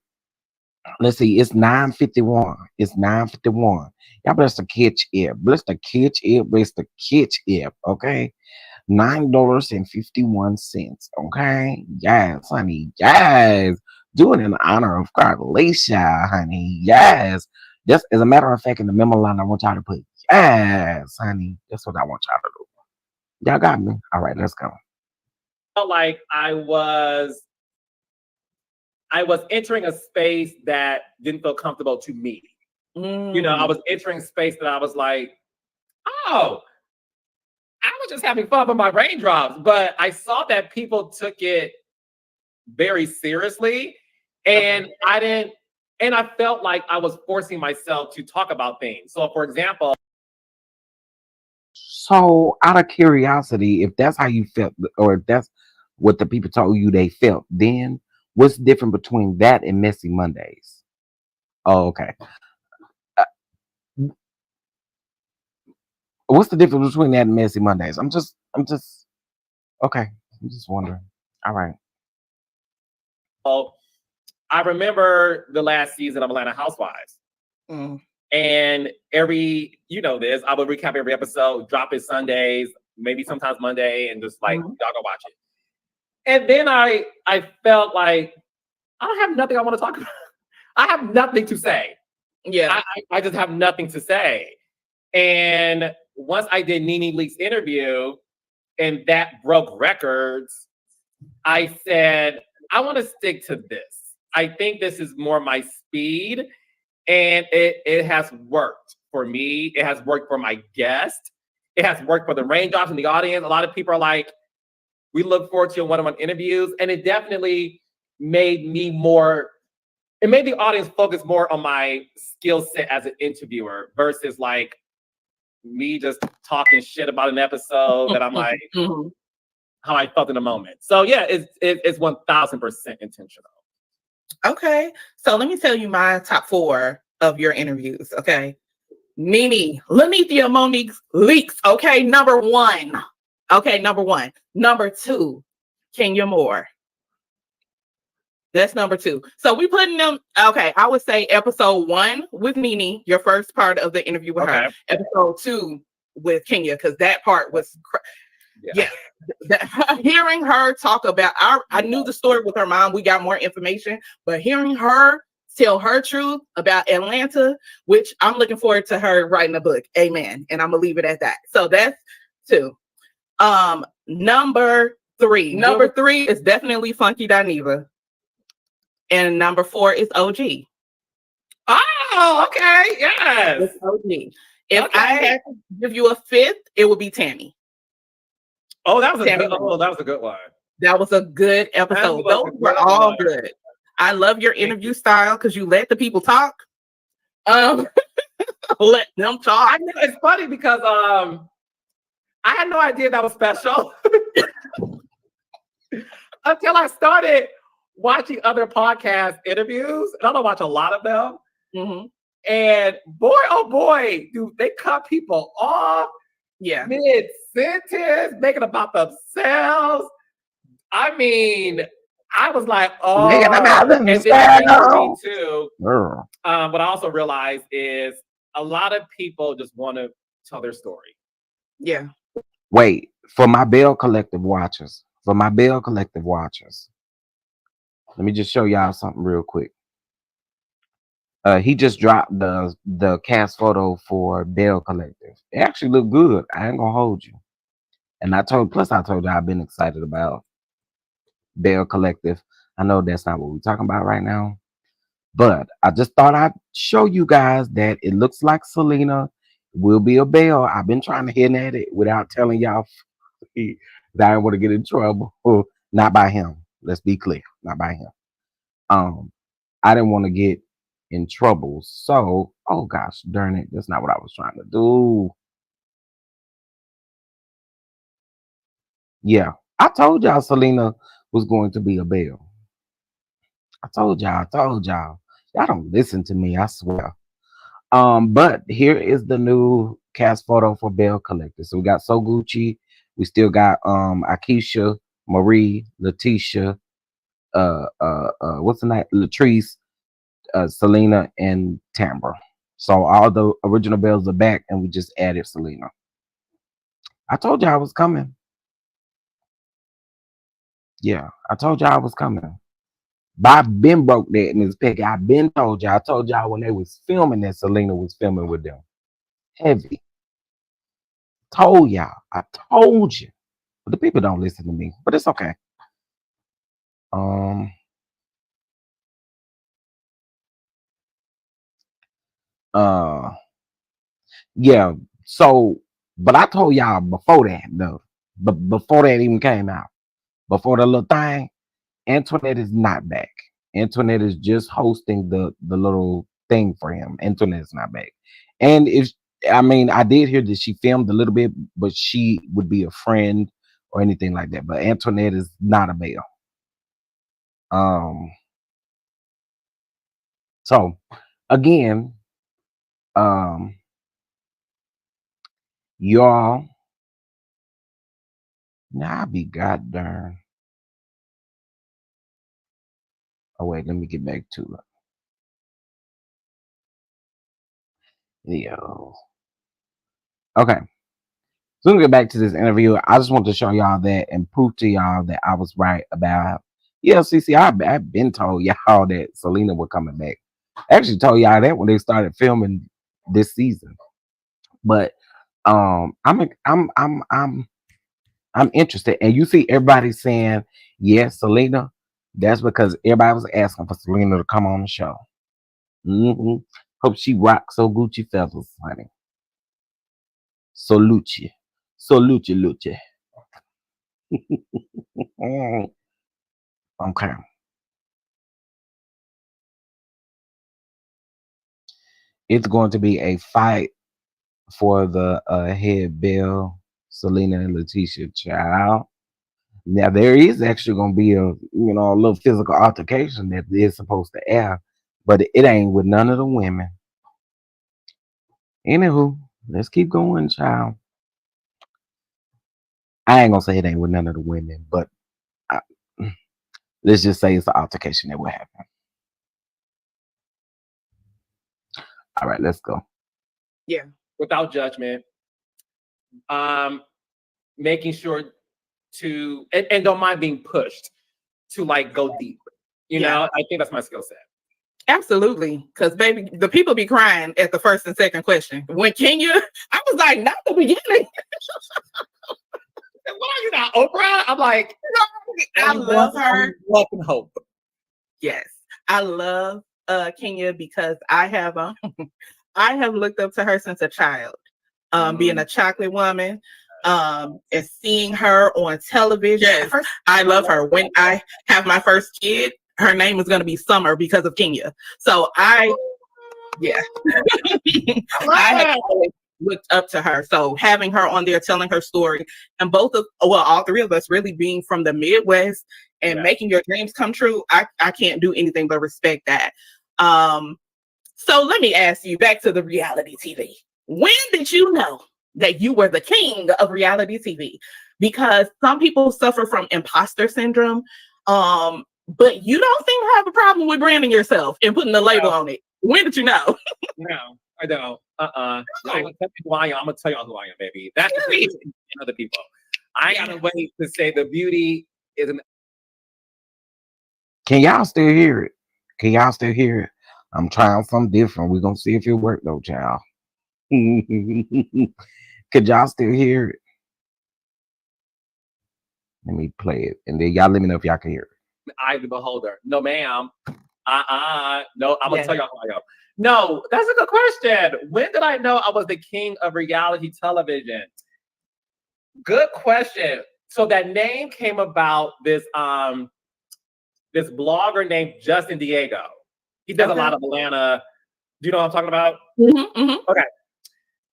let's see, it's 9:51. It's 9:51. Y'all bless the catch it. Bless the catch it. Bless the catch it. Okay. $9.51. Okay. Yes, honey. Yes. Do it in honor of Carlacia, honey. Yes. Just as a matter of fact, in the memo line, I want y'all to put yes, honey. That's what I want y'all to do. Y'all got me. All right, let's go. Felt like I was entering a space that didn't feel comfortable to me. You know, I was entering space that I was like, oh, I was just having fun with my raindrops. But I saw that people took it very seriously. And I felt like I was forcing myself to talk about things. So, for example. So, out of curiosity, if that's how you felt, or if that's what the people told you they felt, then what's different between that and Messy Mondays? Oh, okay. What's the difference between that and Messy Mondays? I'm just okay. I'm just wondering. All right. Oh, I remember the last season of Atlanta Housewives. And I would recap every episode, drop it Sundays, maybe sometimes Monday, and just like, y'all go watch it. And then I felt like I don't have nothing I want to talk about. I have nothing to say. Yeah. I just have nothing to say. And once I did Nene Leakes' interview and that broke records, I said, I want to stick to this. I think this is more my speed, and it has worked for me. It has worked for my guest. It has worked for the raindrops in the audience. A lot of people are like, we look forward to your one-on-one interviews, and it definitely made me more. It made the audience focus more on my skill set as an interviewer versus like me just talking shit about an episode that I'm like how I felt in the moment. So yeah, it's 1000% intentional. Okay, so let me tell you my top 4 of your interviews. Okay, Mimi, Lenithia Monique Leaks. Okay, number 1. Okay, number 1. Number 2, Kenya Moore. That's number 2. So we putting them. Okay, I would say episode 1 with Mimi, your first part of the interview with her. Episode 2 with Kenya, because that part was. Yeah. Hearing her talk about I knew the story with her mom. We got more information, but hearing her tell her truth about Atlanta, which I'm looking forward to her writing a book. Amen. And I'm gonna leave it at that. So that's 2. Number 3. Number 3 is definitely Funky Dineva. And number 4 is OG. Oh, okay. Yes. It's OG. If I had to give you a 5th, it would be Tammy. Oh, that was a good one. That was a good episode. Those were all good. I love your interview style because you let the people talk. Let them talk. I know, it's funny because I had no idea that was special until I started watching other podcast interviews, and I don't watch a lot of them. Mm-hmm. And boy, oh boy, do they cut people off? Yeah, mid-sentence, making about themselves. I mean, I was like, oh, and then me too. What I also realized is a lot of people just want to tell their story. Yeah. Wait, for my Belle Collective watchers, let me just show y'all something real quick. He just dropped the cast photo for Belle Collective. It actually looked good. I ain't gonna hold you. And I told you I've been excited about Belle Collective. I know that's not what we're talking about right now, but I just thought I'd show you guys that it looks like Selena will be a Belle. I've been trying to hint at it without telling y'all that I didn't want to get in trouble. Not by him. Let's be clear. Not by him. I didn't want to get in trouble. So, oh gosh, darn it. That's not what I was trying to do. Yeah, I told y'all Selena was going to be a Belle. I told y'all. Y'all don't listen to me, I swear. But here is the new cast photo for Belle Collective. So we got So Gucci. We still got Akeisha, Marie, Letitia, what's the name? Latrice, Selena, and Tambra. So all the original Bells are back, and we just added Selena. I told y'all I was coming. Yeah, I told y'all I was coming. Bob been broke that in his pick. I been told y'all. I told y'all when they was filming that Selena was filming with them. Heavy. Told y'all. I told you. But the people don't listen to me. But it's okay. Yeah. So, but I told y'all before that though. But before that even came out, before the little thing, Antoinette is not back. Antoinette is just hosting the little thing for him. Antoinette's not back. And I did hear that she filmed a little bit, but she would be a friend or anything like that. But Antoinette is not a Belle. So again, y'all, now I be goddamn. Oh wait, let me get back to it. Yo. Okay. So we get back to this interview. I just want to show y'all that and prove to y'all that I was right about CC. I've been told y'all that Selena was coming back. I actually told y'all that when they started filming this season. But I'm I'm interested. And you see everybody saying, yes, Selena. That's because everybody was asking for Selena to come on the show. hmm Hope she rocks so Gucci feathers, honey. So Lucci. So Lucci Lucci. Mm, okay. It's going to be a fight for the head Belle, Selena, and Letitia child. Now there is actually gonna be a little physical altercation that is supposed to air, but it ain't with none of the women. Anywho, let's keep going, child. I ain't gonna say it ain't with none of the women, but I, let's just say it's an altercation that will happen. All right, let's go. Yeah. Without judgment. Making sure to and don't mind being pushed to like go deep. You Yeah. know, I think that's my skill set. Absolutely. Because baby, the people be crying at the first and second question. When Kenya, I was like, not the beginning. What are you not, Oprah? I'm like, I love her. Love and hope. Yes. I love Kenya because I have I have looked up to her since a child. Being a chocolate woman, and seeing her on television. Yes. I love her. When I have my first kid, her name is going to be Summer because of Kenya. So I have always looked up to her. So having her on there telling her story, and all three of us really being from the Midwest and making your dreams come true, I can't do anything but respect that. So let me ask you, back to the reality TV. When did you know that you were the king of reality TV? Because some people suffer from imposter syndrome, but you don't seem to have a problem with branding yourself and putting a label on it. When did you know? No, I don't. I'm gonna tell you who I am. I'm gonna tell y'all who I am, baby. That's the thing in other people. I gotta wait to say the beauty is an. Can y'all still hear it? Can y'all still hear it? I'm trying something different. We're gonna see if it worked though, child. Could y'all still hear it? Let me play it, and then y'all let me know if y'all can hear it. Eye of the beholder. No, ma'am. No, I'm gonna tell y'all who I am. No, that's a good question. When did I know I was the king of reality television? Good question. So that name came about this blogger named Justin Diego. He does a lot of Atlanta. Do you know what I'm talking about? Okay.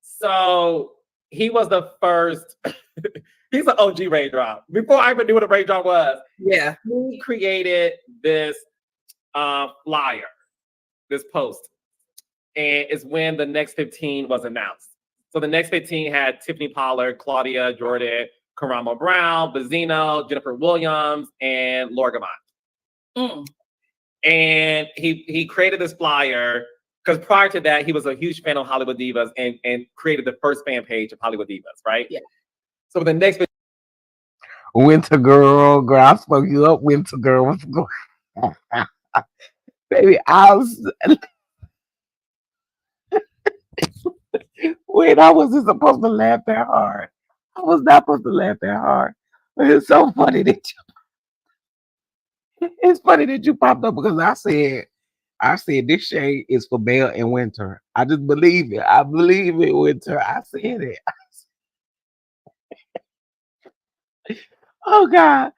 So he was the first. He's an OG raindrop. Before I even knew what a raindrop was, he created this flyer, this post, and it's when the next 15 was announced. So the next 15 had Tiffany Pollard, Claudia Jordan, Karamo Brown, Bazino, Jennifer Williams, and Laura Gavant. And he created this flyer because prior to that, he was a huge fan of Hollywood Divas and created the first fan page of Hollywood Divas, right? Yeah. So the next Winter girl, I spoke you up, Winter girl. What's going on? Baby, wait, I wasn't supposed to laugh that hard. I was not supposed to laugh that hard. But it's so funny that you popped up because I said this shade is for Belle and Winter. I just believe it. I believe it, Winter. I said it. Oh God.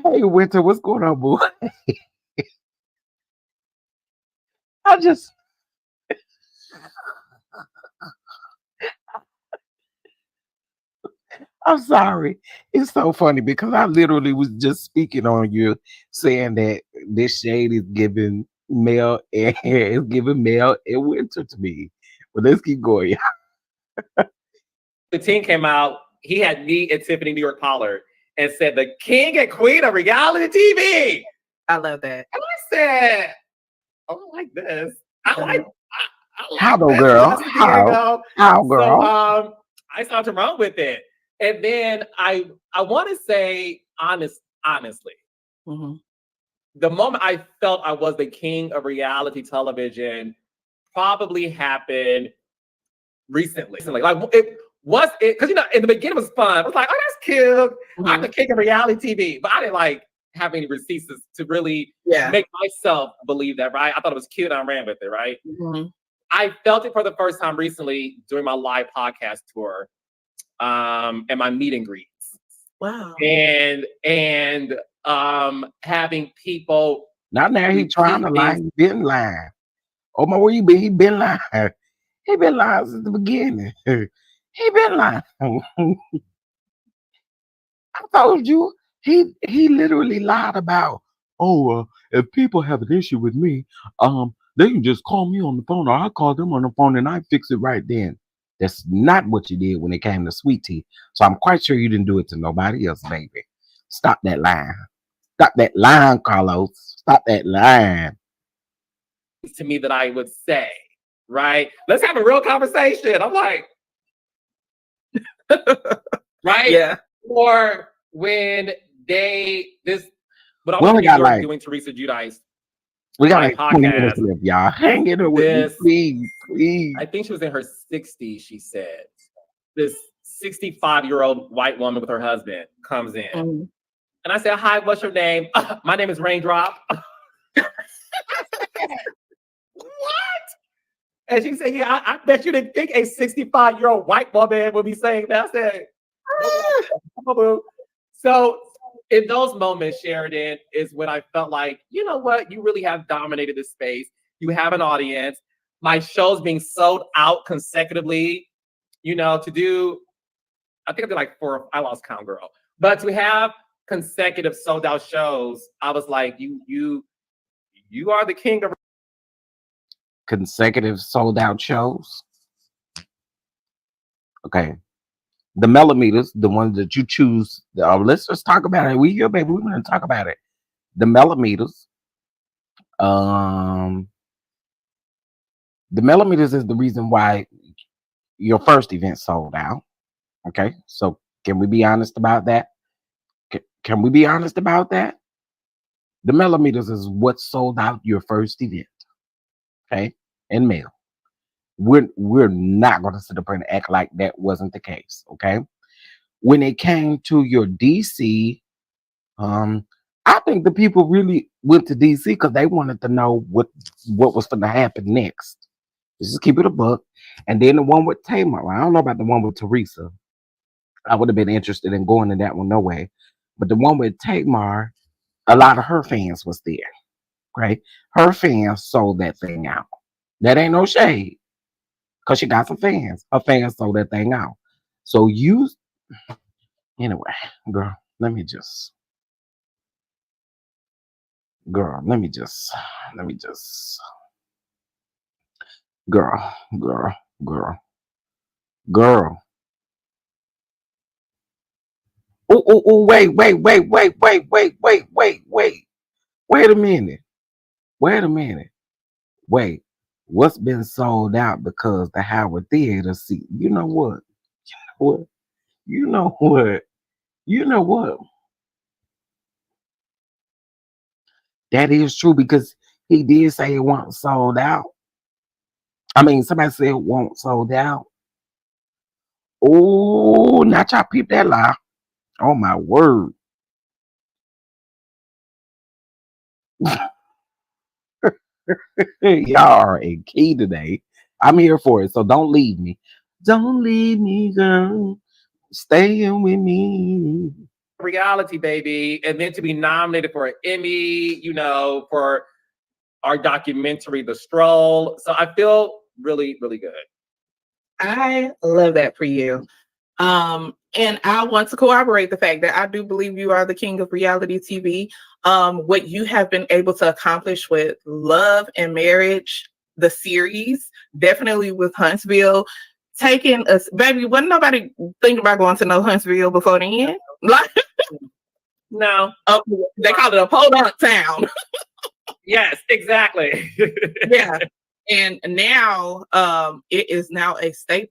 Hey Winter, what's going on, boo? I'm sorry. It's so funny because I literally was just speaking on you, saying that this shade is giving male and is giving male and Winter to me. But let's keep going. The team came out. He had me and Tiffany New York Pollard and said the king and queen of reality TV. I love that. And I said, "Oh, I like this. I like how though, girl? How, girl?" So I started to run with it. And then I want to say honestly, the moment I felt I was the king of reality television probably happened recently. Like What's it? Because in the beginning it was fun. I was like, oh, that's cute. I'm the Mhm. king of reality TV, but I didn't like have any receipts to really Yeah. make myself believe that. Right? I thought it was cute. And I ran with it. Right? Mhm. I felt it for the first time recently during my live podcast tour, and my meet and greets, Wow. and having people Now he trying repeat to lie. things. He been lying. Oh my, where you been? He been lying. He been lying since the beginning. He been lying. I told you. He literally lied about. Oh, if people have an issue with me, they can just call me on the phone, or I call them on the phone, and I fix it right then. That's not what you did when it came to Sweet Tea. So I'm quite sure you didn't do it to nobody else, baby. Stop that lying. Stop that lying, Carlos. Stop that lying. To me that I would say, right? Let's have a real conversation. I'm like, right? Yeah. Or when when I We was in only New got York like doing Teresa Giudice we got live like 20 minutes podcast, left, y'all. Hang in there with me, this please, please. I think she was in her 60s, she said. This 65-year-old white woman with her husband comes in. Mhm. And I said, hi, what's your name? My name is Raindrop. What? And she said, yeah, I bet you didn't think a 65-year-old white woman would be saying that. I said, so in those moments, Sheridan, is when I felt like, you know what? You really have dominated this space. You have an audience. My show's being sold out consecutively, to do, I think I did like 4, I lost count, girl. But to have consecutive sold out shows, I was like, you are the king of Consecutive sold out shows. Okay. The millimeters, the ones that you choose. Let's just talk about it. We here, baby. We're gonna talk about it. The millimeters. Um, the millimeters is the reason why your first event sold out. Okay. So can we be honest about that? Can we be honest about that? The millimeters is what sold out your first event. Okay. In mail. We're not gonna sit up here and act like that wasn't the case. Okay. When it came to your DC, I think the people really went to DC because they wanted to know what was going to happen next. Just keep it a buck. And then the one with Tamar, I don't know about the one with Teresa. I would have been interested in going to that one, no way. But the one with Tamar, a lot of her fans was there. Right? Her fans sold that thing out. That ain't no shade because she got some fans. Her fans sold that thing out. So anyway, girl, let me just. Girl, let me just, girl, girl, girl, girl. Oh, wait a minute, wait. What's been sold out because the Howard Theater seat? You know what? What? You know what? You know what? That is true because he did say it wasn't sold out. I mean, somebody said it won't sold out. Oh, not y'all peep that lie. Oh my word. Y'all are a key today. I'm here for it, so don't leave me. Don't leave me, girl. Staying with me. reality, baby. And then to be nominated for an Emmy, for our documentary, The Stroll. So I feel really, really good. I love that for you. And I want to corroborate the fact that I do believe you are the king of reality TV. What you have been able to accomplish with Love and Marriage, the series, definitely with Huntsville, taking us, baby, wasn't nobody thinking about going to no Huntsville before the end? Like, No. they call it a podunk town. Yes, exactly. Yeah. And now it is now a state.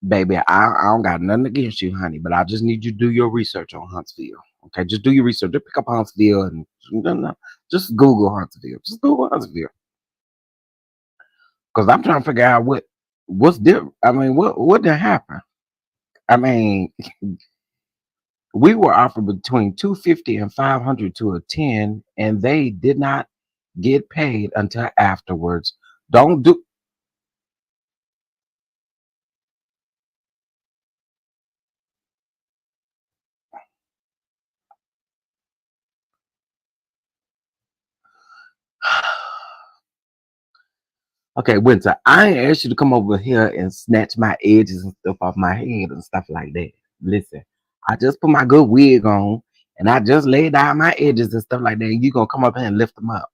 Baby, I don't got nothing against you, honey, but I just need you to do your research on Huntsville. Okay, just do your research. Just pick up Huntsville and just Google Huntsville. Just Google Huntsville. Because I'm trying to figure out what's different? I mean, what did happen? I mean, we were offered between 250 and 500 to attend, and they did not get paid until afterwards. Don't do. Okay, Winter, I ain't asked you to come over here and snatch my edges and stuff off my head and stuff like that. Listen, I just put my good wig on and I just laid down my edges and stuff like that. And you gonna come up here and lift them up.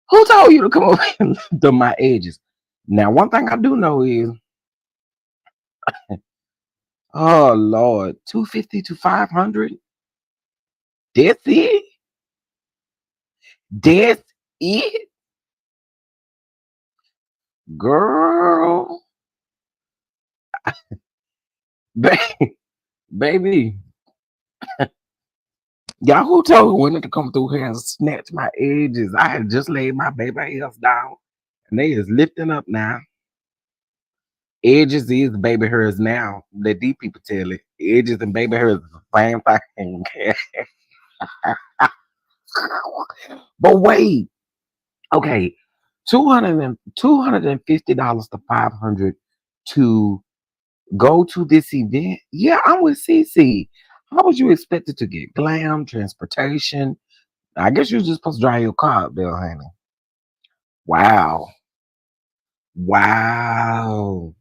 Who told you to come over here and lift up my edges? Now, one thing I do know is, oh Lord, 250 to 500. That's it. That's it, girl. Ba- Baby, y'all who told women to come through here and snatch my edges? I had just laid my baby hairs down and they is lifting up now. Edges is baby hairs now. Let these people tell it. Edges and baby hairs is the same thing. But wait, okay. 250 dollars to 500 to go to this event. Yeah, I'm with CC. How would you expect it to get glam, transportation? I guess you're just supposed to drive your car up there, honey. Wow. Wow.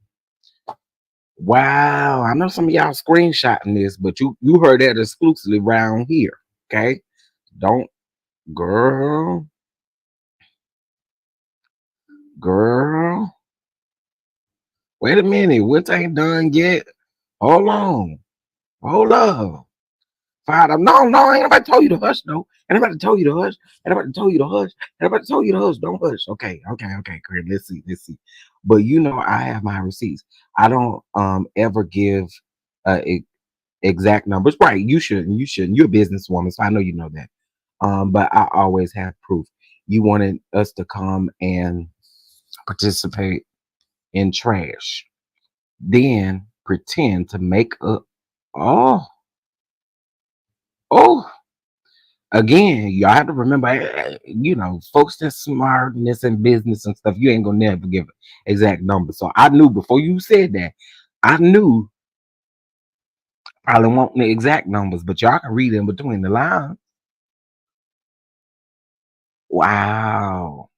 Wow. I know some of y'all screenshotting this, but you heard that exclusively around here. Okay. Don't girl, girl. Wait a minute. What ain't done yet? Hold on. Hold up. Father, no, ain't nobody told you to hush, no. Ain't nobody told you to hush. Ain't nobody told you to hush. Ain't nobody told you to hush. Don't hush. Okay, great. Let's see. But you know, I have my receipts. I don't ever give exact numbers. Right, you shouldn't. You shouldn't. You're a businesswoman, so I know you know that. But I always have proof. You wanted us to come and participate in trash, then pretend to make up. Oh, oh. Again, y'all have to remember, folks that smartness and business and stuff, you ain't gonna never give exact numbers. So I knew before you said that, I knew probably want the exact numbers, but y'all can read in between the lines. Wow.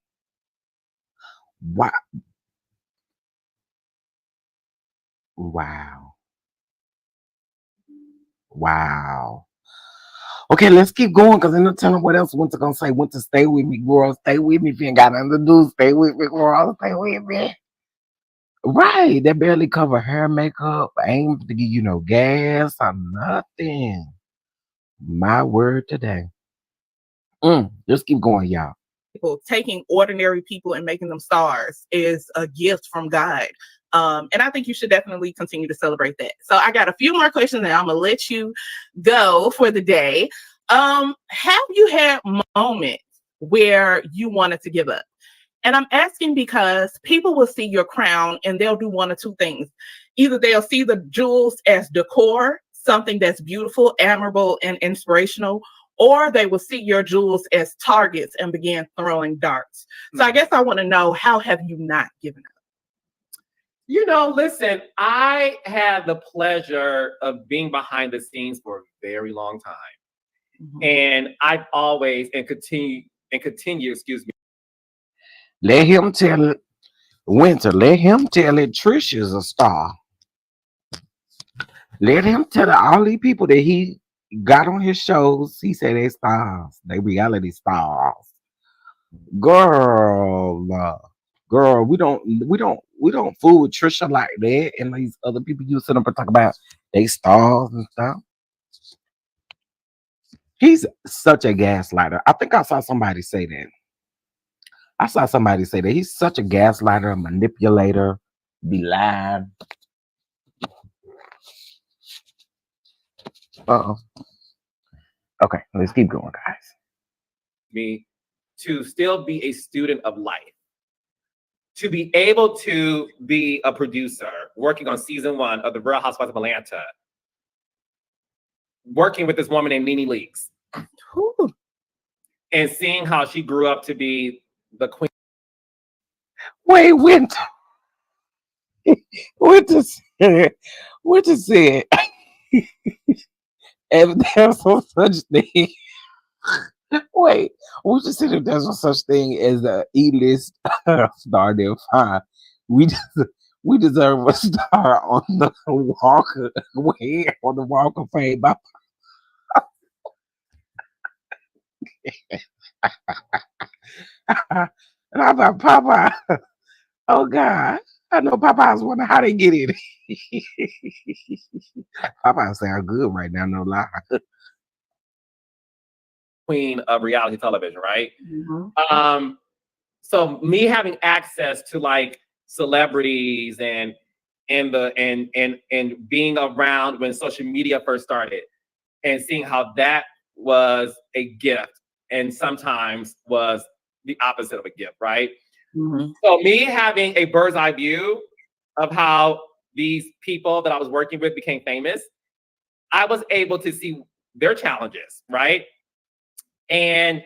Wow. Wow. Wow. Okay, let's keep going because I'm not telling what else Winter gonna say. Winter, stay with me, girl. Stay with me. If you ain't got nothing to do, stay with me, girl. Stay with me. Right. They barely cover hair, makeup, ain't to give you no gas or nothing. My word today. Just keep going, y'all. People taking ordinary people and making them stars is a gift from God. And I think you should definitely continue to celebrate that. So I got a few more questions and I'm gonna let you go for the day. Have you had moments where you wanted to give up? And I'm asking because people will see your crown and they'll do one or two things. Either they'll see the jewels as decor, something that's beautiful, admirable, and inspirational, or they will see your jewels as targets and begin throwing darts. So I guess I want to know, how have you not given up? Listen, I had the pleasure of being behind the scenes for a very long time. Mhm. And I've always and continue, excuse me. Let him tell it, Winter. Let him tell it. Trisha's a star. Let him tell it. All these people that he got on his shows, he said they stars. They reality stars. Girl, girl, we don't fool with Trisha like that. And these other people you sit up and talk about they stars and stuff. He's such a gaslighter. I think I saw somebody say that. I saw somebody say that he's such a gaslighter, a manipulator, be lying. Uh-oh. Okay, let's keep going, guys. Me to still be a student of life, to be able to be a producer working on season 1 of The Real Housewives of Atlanta, working with this woman named Nene Leakes, and seeing how she grew up to be the queen. Wait, Winter. Winter said, if there's no such thing. Wait, Winter said if there's no such thing as a E-list star, then fine. We deserve a star on the walk on the Walk of Fame. And I thought, Papa, oh God, I know Popeye's wondering how they get in. Popeye sound good right now, no lie. Queen of reality television, right? Mm-hmm. So me having access to like celebrities and being around when social media first started, and seeing how that was a gift and sometimes was the opposite of a gift, right? Mm-hmm. So me having a bird's eye view of how these people that I was working with became famous, I was able to see their challenges, right? And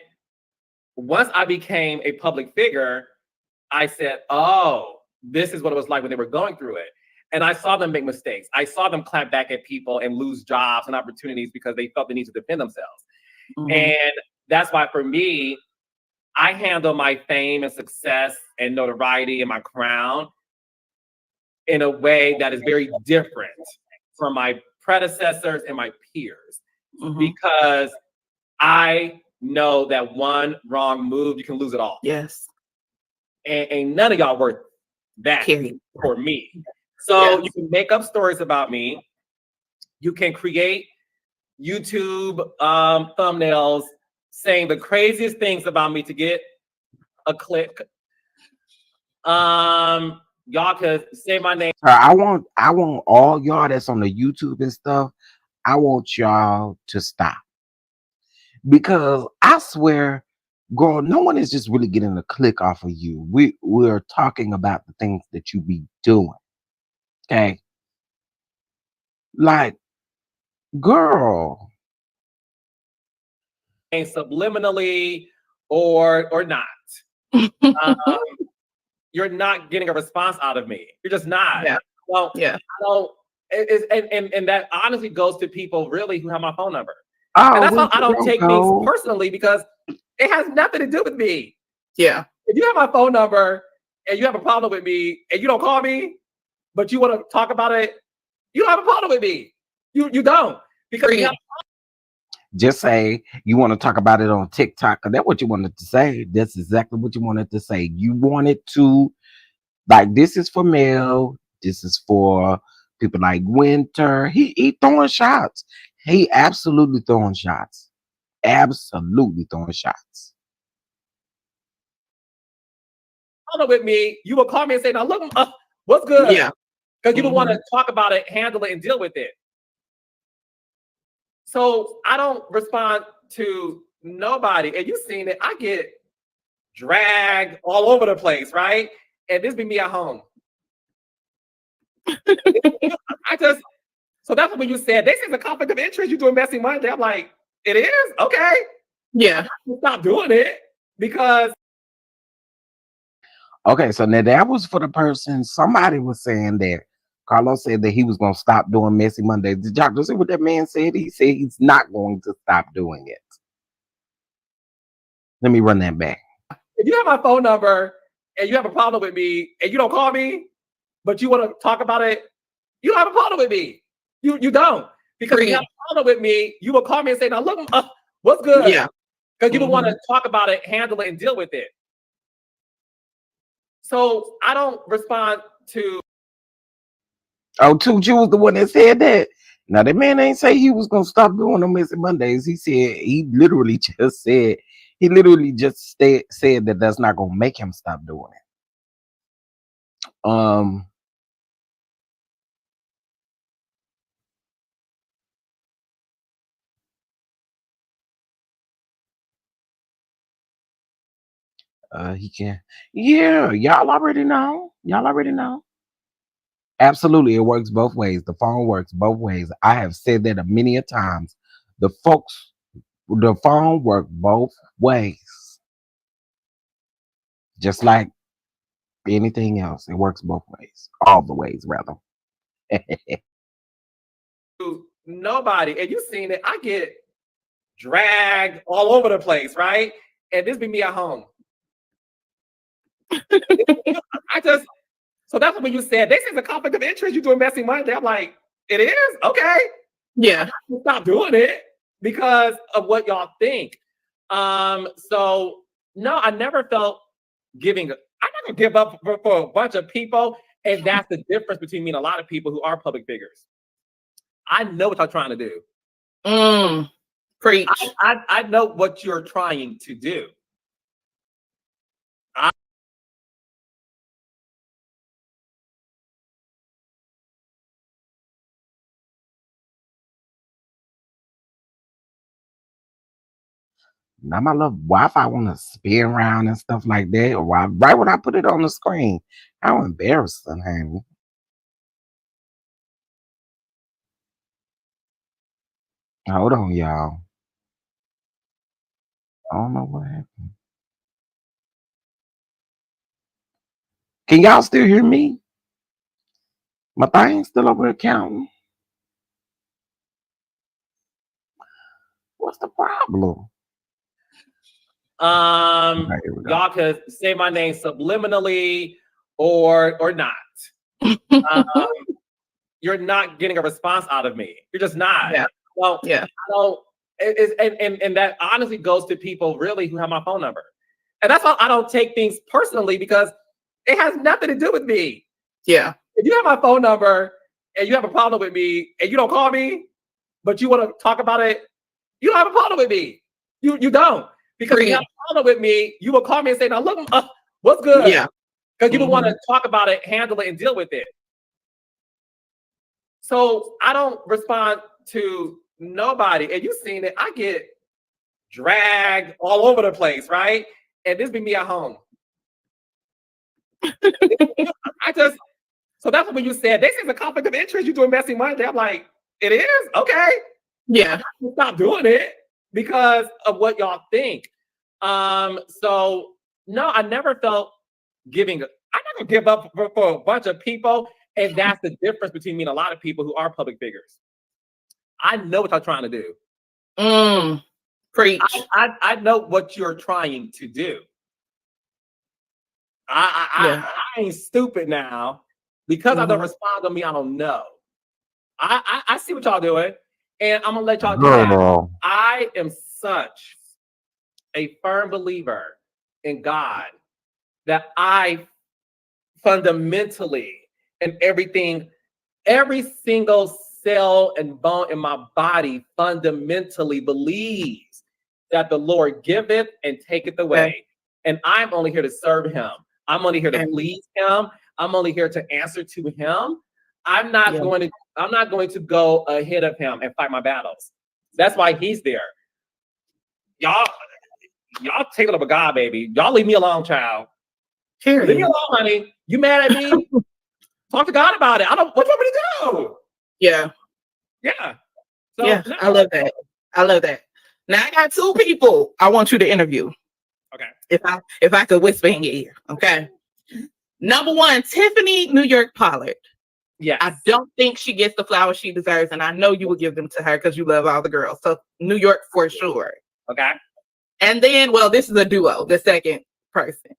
once I became a public figure, I said, oh, this is what it was like when they were going through it. And I saw them make mistakes. I saw them clap back at people and lose jobs and opportunities because they felt the need to defend themselves. Mm-hmm. And that's why for me, I handle my fame and success and notoriety and my crown in a way that is very different from my predecessors and my peers. Mm-hmm. Because I know that one wrong move, you can lose it all. Yes. And none of y'all worth that for me. So you can make up stories about me. You can create YouTube thumbnails saying the craziest things about me to get a click. Y'all could say my name. I want all y'all that's on the YouTube and stuff. I want y'all to stop, because I swear, girl, no one is just really getting a click off of you. We're talking about the things that you be doing. Okay, like, girl. Subliminally or not. You're not getting a response out of me. You're just not. Yeah. Well, yeah. I don't, and that honestly goes to people really who have my phone number. Oh, and that's why I don't take things personally, because it has nothing to do with me. Yeah. If you have my phone number and you have a problem with me and you don't call me, but you want to talk about it, you don't have a problem with me. You don't. Because you have just say you want to talk about it on TikTok, because that's what you wanted to say. That's exactly what you wanted to say. You wanted to, like, this is for Mel, this is for people like Winter. He throwing shots. He absolutely throwing shots. Absolutely throwing shots. with me, you will call me and say, now look, what's good? Yeah. Because you don't want to talk about it, handle it, and deal with it. So I don't respond to nobody. And you've seen it. I get dragged all over the place, right? And this be me at home. So that's when you said, this is a conflict of interest. You're doing Messy Monday. I'm like, it is? Okay. Yeah. Stop doing it, because. Okay, so now that was for the person. Somebody was saying that Carlos said that he was going to stop doing Messy Mondays. Did y'all see what that man said? He said he's not going to stop doing it. Let me run that back. If you have my phone number and you have a problem with me and you don't call me, but you want to talk about it, you don't have a problem with me. You don't. Because if you have a problem with me, you will call me and say, now look, what's good? Yeah. Because you don't want to talk about it, handle it, and deal with it. So I don't respond to. Oh, Tucci was the one that said that. Now, that man ain't say he was going to stop doing them Messy Mondays. He said, he literally just said that that's not going to make him stop doing it. He can. Yeah, y'all already know. Y'all already know. Absolutely, it works both ways. The phone works both ways. I have said that a many a times. The folks, the phone work both ways, just like anything else. It works both ways, all the ways rather. Nobody, and you seen it. I get dragged all over the place, right? And this be me at home. I just so that's when you said this is a conflict of interest. You doing messy Monday. I'm like, it is okay. Yeah. Stop doing it because of what y'all think. So no, I never felt giving. I'm not gonna give up for a bunch of people, and that's the difference between me and a lot of people who are public figures. I know what y'all trying to do. Preach. I know what you're trying to do. Now my little Wi-Fi want to spin around and stuff like that. Or right when I put it on the screen, how embarrassing, honey. Hold on, y'all. I don't know what happened. Can y'all still hear me? My thing's still over here counting. What's the problem? Okay, here we go. Y'all could say my name subliminally or not. You're not getting a response out of me. You're just not. Yeah. Well, Yeah. I don't. And that honestly goes to people really who have my phone number, and that's why I don't take things personally because it has nothing to do with me. Yeah. If you have my phone number and you have a problem with me and you don't call me, but you want to talk about it, you don't have a problem with me. You don't. Because if you have a problem with me, you will call me and say, now look, what's good? Yeah. Because you don't want to talk about it, handle it, and deal with it. So I don't respond to nobody. And you've seen it. I get dragged all over the place, right? And this be me at home. So that's when you said, this is a conflict of interest. You doing messy Monday. I'm like, it is? Okay. Yeah. Stop doing it because of what y'all think. So no, I never felt giving. I'm not gonna give up for a bunch of people, and that's the difference between me and a lot of people who are public figures. I know what y'all trying to do. Preach. I know what you're trying to do. I ain't stupid now because I don't respond to me. I don't know. I see what y'all doing, and I'm gonna let y'all do that. I am such a firm believer in God that I fundamentally and everything, every single cell and bone in my body fundamentally believes that the Lord giveth and taketh away. And I'm only here to serve him. I'm only here to please him. I'm only here to answer to him. I'm not going to go ahead of him and fight my battles. That's why he's there. Y'all taking up a God, baby. Y'all leave me alone, child. Leave me alone, honey. You mad at me? Talk to God about it. I don't. What you want me to do? Yeah. Yeah. So, yeah. I love that. I love that. Now I got two people I want you to interview. Okay. If I could whisper in your ear. Okay. Number one, Tiffany New York Pollard. Yeah. I don't think she gets the flowers she deserves, and I know you will give them to her because you love all the girls. So New York for sure. Okay. And then, well, this is a duo, the second person.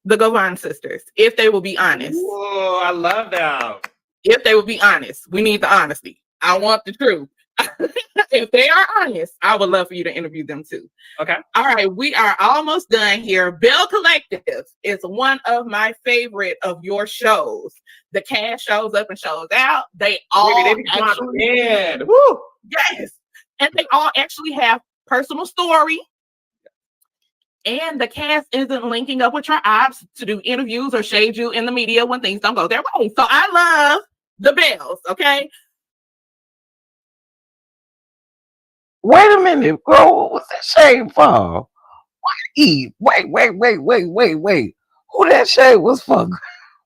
The Govan sisters, if they will be honest. Oh, I love that. If they will be honest, we need the honesty. I want the truth. If they are honest, I would love for you to interview them too. Okay. All right, we are almost done here. Belle Collective is one of my favorite of your shows. The cast shows up and shows out. They all actually, woo, yes, and they all actually have personal story. And the cast isn't linking up with your ops to do interviews or shade you in the media when things don't go their way. So I love the Bells, okay? Wait a minute, girl. What was that shade for? Why Eve, wait. Who that shade was for?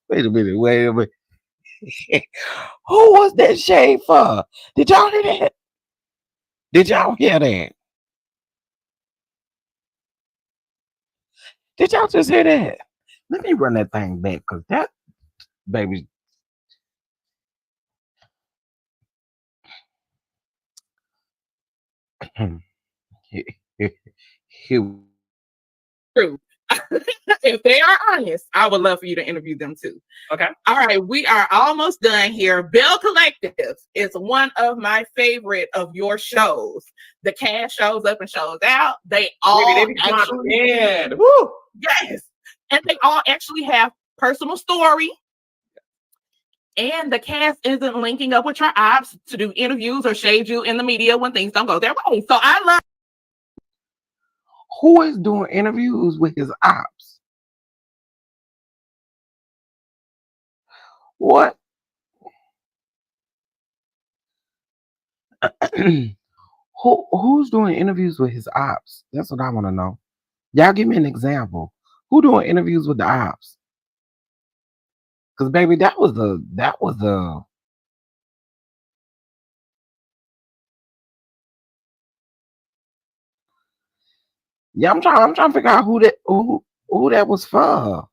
Wait a minute, wait a minute. Who was that shade for? Did y'all hear that? Did y'all hear that? Did y'all just hear that? Let me run that thing back because that baby. Here. True. If they are honest, I would love for you to interview them too. Okay. All right, we are almost done here. Belle Collective is one of my favorite of your shows. The cast shows up and shows out. They all Baby, they be actually in. Woo! yes, and they all actually have personal story. And the cast isn't linking up with your ops to do interviews or shade you in the media when things don't go their way. So I love. Who is doing interviews with his ops? What? Who's doing interviews with his ops? That's what I want to know. Y'all give me an example. Who doing interviews with the ops? Because baby, that was a yeah. I'm trying to figure out who that was for.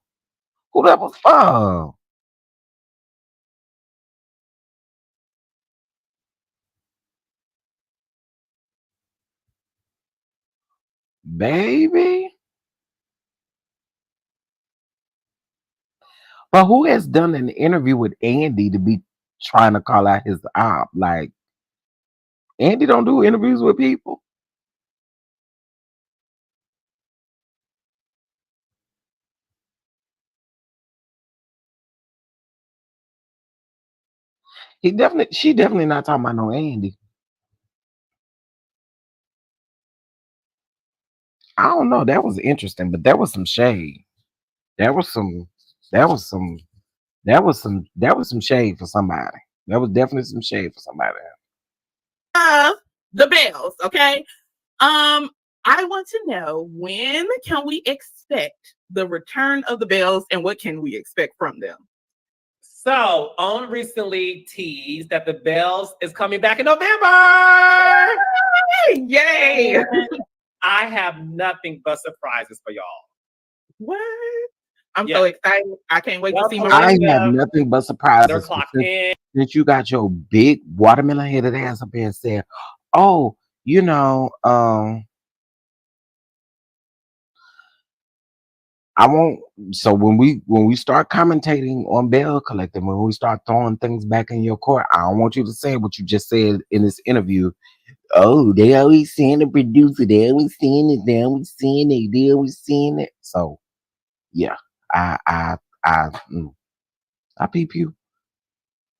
Who that was for? Baby. But who has done an interview with Andy to be trying to call out his op? Like Andy don't do interviews with people. She definitely not talking about no Andy. I don't know. That was interesting, but there was some shade. There was some. There was some. There was some shade for somebody. There was definitely some shade for somebody. The Bells, okay? I want to know, when can we expect the return of the Bells and what can we expect from them? So, OWN recently teased that the Bells is coming back in November. Yay! I have nothing but surprises for y'all. What? I'm so excited. I can't wait to see more. I have nothing but They're surprises. clocked in. Since you got your big watermelon headed ass up here and said, "Oh, you know, I won't." So when we start commentating on Belle Collective, when we start throwing things back in your court, I don't want you to say what you just said in this interview. Oh, they always saying the producer, they always saying it, they always saying it, they always saying it. So yeah, I peep you.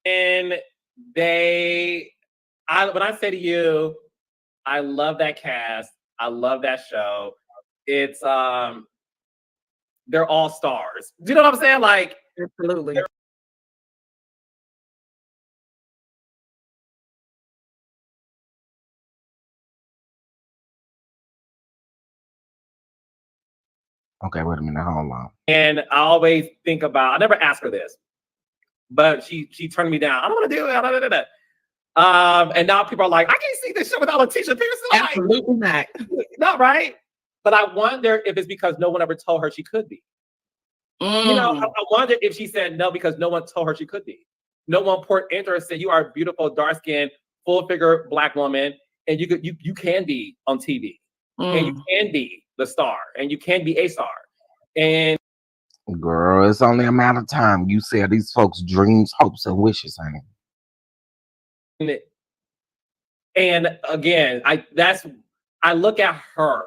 And when I say to you, I love that cast. I love that show. It's they're all stars. Do you know what I'm saying? Like, absolutely. Okay, wait a minute, hold on. And I always think about, I never ask her this, but she turned me down. I don't want to do it. And now people are like, I can't see this show without Letitia Pearson. Absolutely not. Not right. But I wonder if it's because no one ever told her she could be. You know, I wonder if she said no because no one told her she could be. No one poured into her and said, you are a beautiful, dark-skinned, full-figure Black woman, and you can be on TV. And you can be the star, and you can be a star. And girl, it's only a matter of time. You said these folks' dreams, hopes, and wishes, honey. And again, I look at her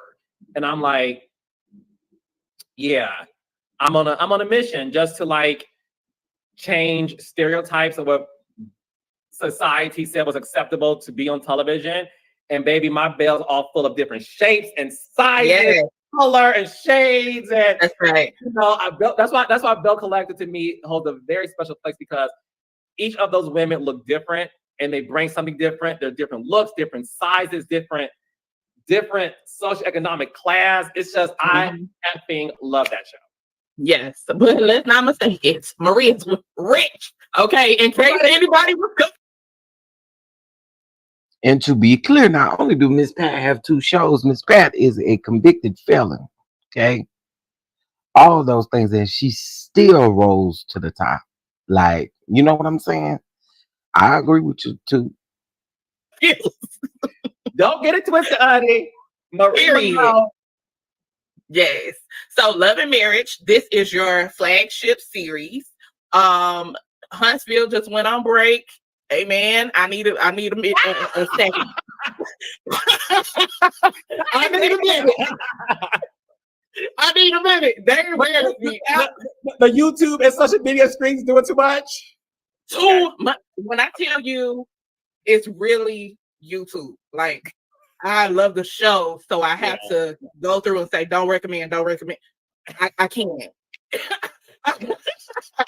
and I'm like, yeah, I'm on a mission just to like change stereotypes of what society said was acceptable to be on television. And baby, my Belle's all full of different shapes and sizes, color and shades. And that's right. You know, that's why Belle Collective to me holds a very special place, because each of those women look different and they bring something different. They're different looks, different sizes, different different socioeconomic class. It's just, I effing love that show. Yes, but let's not mistake it. Maria's rich. Okay, in case anybody was good. And to be clear, not only do Miss Pat have 2 shows, Miss Pat is a convicted felon. Okay. All those things, and she still rose to the top. Like, you know what I'm saying? I agree with you too. Don't get it twisted, honey. Period. Yes. So Love and Marriage, this is your flagship series. Huntsville just went on break. Amen. I need a second. I need a minute. They wear me out. The YouTube and social media screens doing too much. When I tell you, it's really YouTube. Like, I love the show, so I have to go through and say, don't recommend. I can't.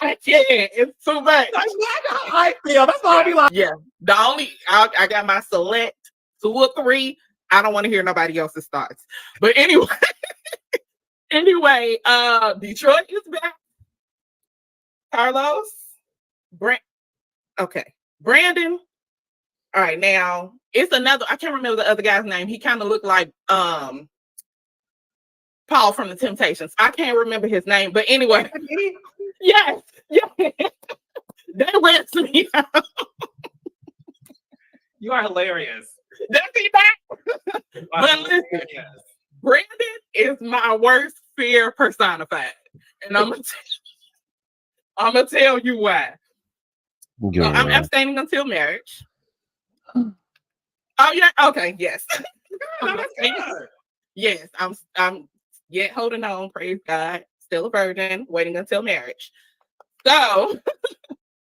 I can't. It's too much. That's how I feel. That's all I be like. Yeah. The only I got my select 2 or 3. I don't want to hear nobody else's thoughts. But anyway, Detroit is back. Carlos, Brandon. All right, now it's another. I can't remember the other guy's name. He kind of looked like Paul from the Temptations. I can't remember his name, but anyway, yes. They went to me. You are hilarious. That's it back. But listen, Brandon is my worst fear personified, and I'm gonna tell you why. So I'm abstaining until marriage. Oh yeah, okay, yes. Yes, I'm yet holding on, praise God, still a virgin, waiting until marriage. So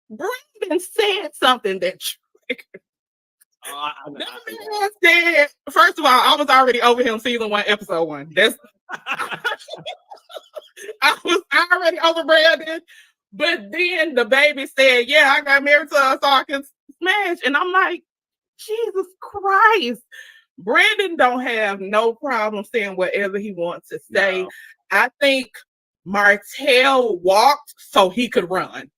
Brandon said something that triggered. Said, first of all, I was already over him season 1, episode 1. That's I was already over Brandon. But then the baby said, yeah, I got married to her so I can smash. And I'm like, Jesus Christ. Brandon don't have no problem saying whatever he wants to say. No. I think Martell walked so he could run.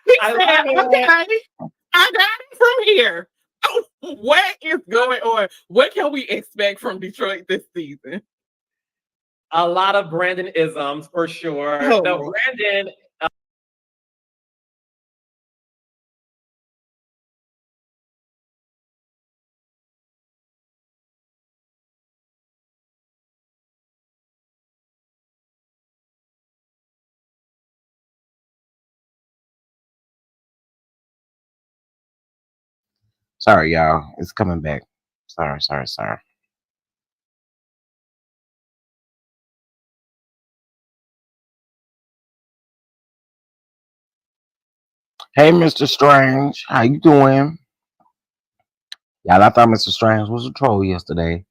He said, okay, I got it from here. What is going on? What can we expect from Detroit this season? A lot of Brandon-isms for sure. Oh, no, Brandon. Sorry, y'all. It's coming back. Sorry. Hey, Mr. Strange. How you doing? Y'all, I thought Mr. Strange was a troll yesterday.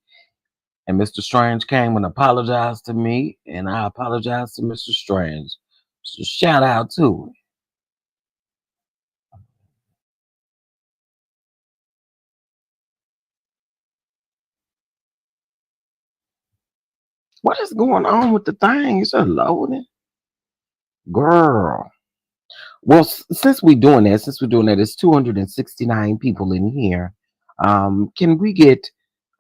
And Mr. Strange came and apologized to me. And I apologized to Mr. Strange. So shout out to him. What is going on with the thing? Is it loading? Girl. Well, since we're doing that, it's 269 people in here. Can we get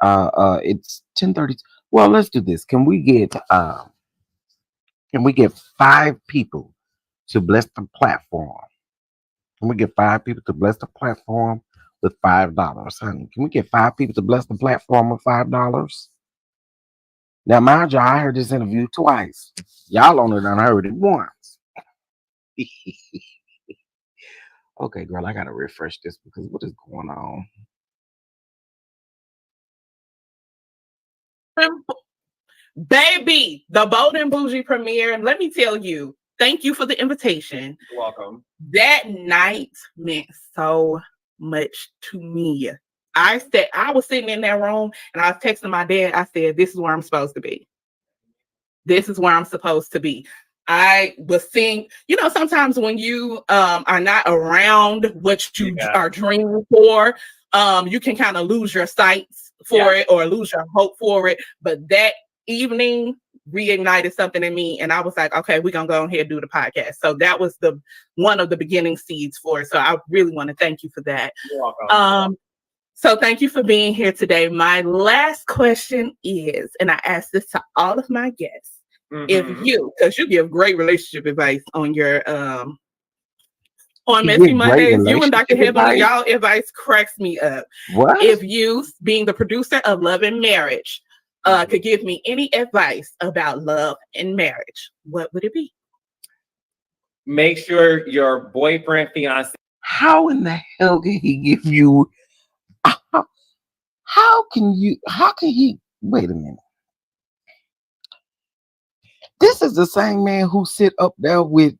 it's 10:30. Well, let's do this. Can we get 5 people to bless the platform? Can we get 5 people to bless the platform with $5, honey? Can we get 5 people to bless the platform with $5? Now, mind you, I heard this interview twice. Y'all only done heard it once. Okay, girl, I gotta refresh this because what is going on? Baby, the Bold and Bougie premiere. Let me tell you, thank you for the invitation. You're welcome. That night meant so much to me. I was sitting in that room and I was texting my dad. I said, this is where I'm supposed to be. This is where I'm supposed to be. I was seeing, sometimes when you are not around what you are dreaming for, you can kind of lose your sights for it or lose your hope for it. But that evening reignited something in me, and I was like, okay, we're gonna go ahead and do the podcast. So that was one of the beginning seeds for it. So I really want to thank you for that. You're welcome. So thank you for being here today. My last question is, and I ask this to all of my guests. If because you give great relationship advice on your on Messy Mondays, you and Dr. Heavenly, y'all advice cracks me up. What? If you, being the producer of Love and Marriage, could give me any advice about love and marriage, what would it be? Make sure your boyfriend, fiance. How in the hell can he give you? How can he? Wait a minute. This is the same man who sit up there with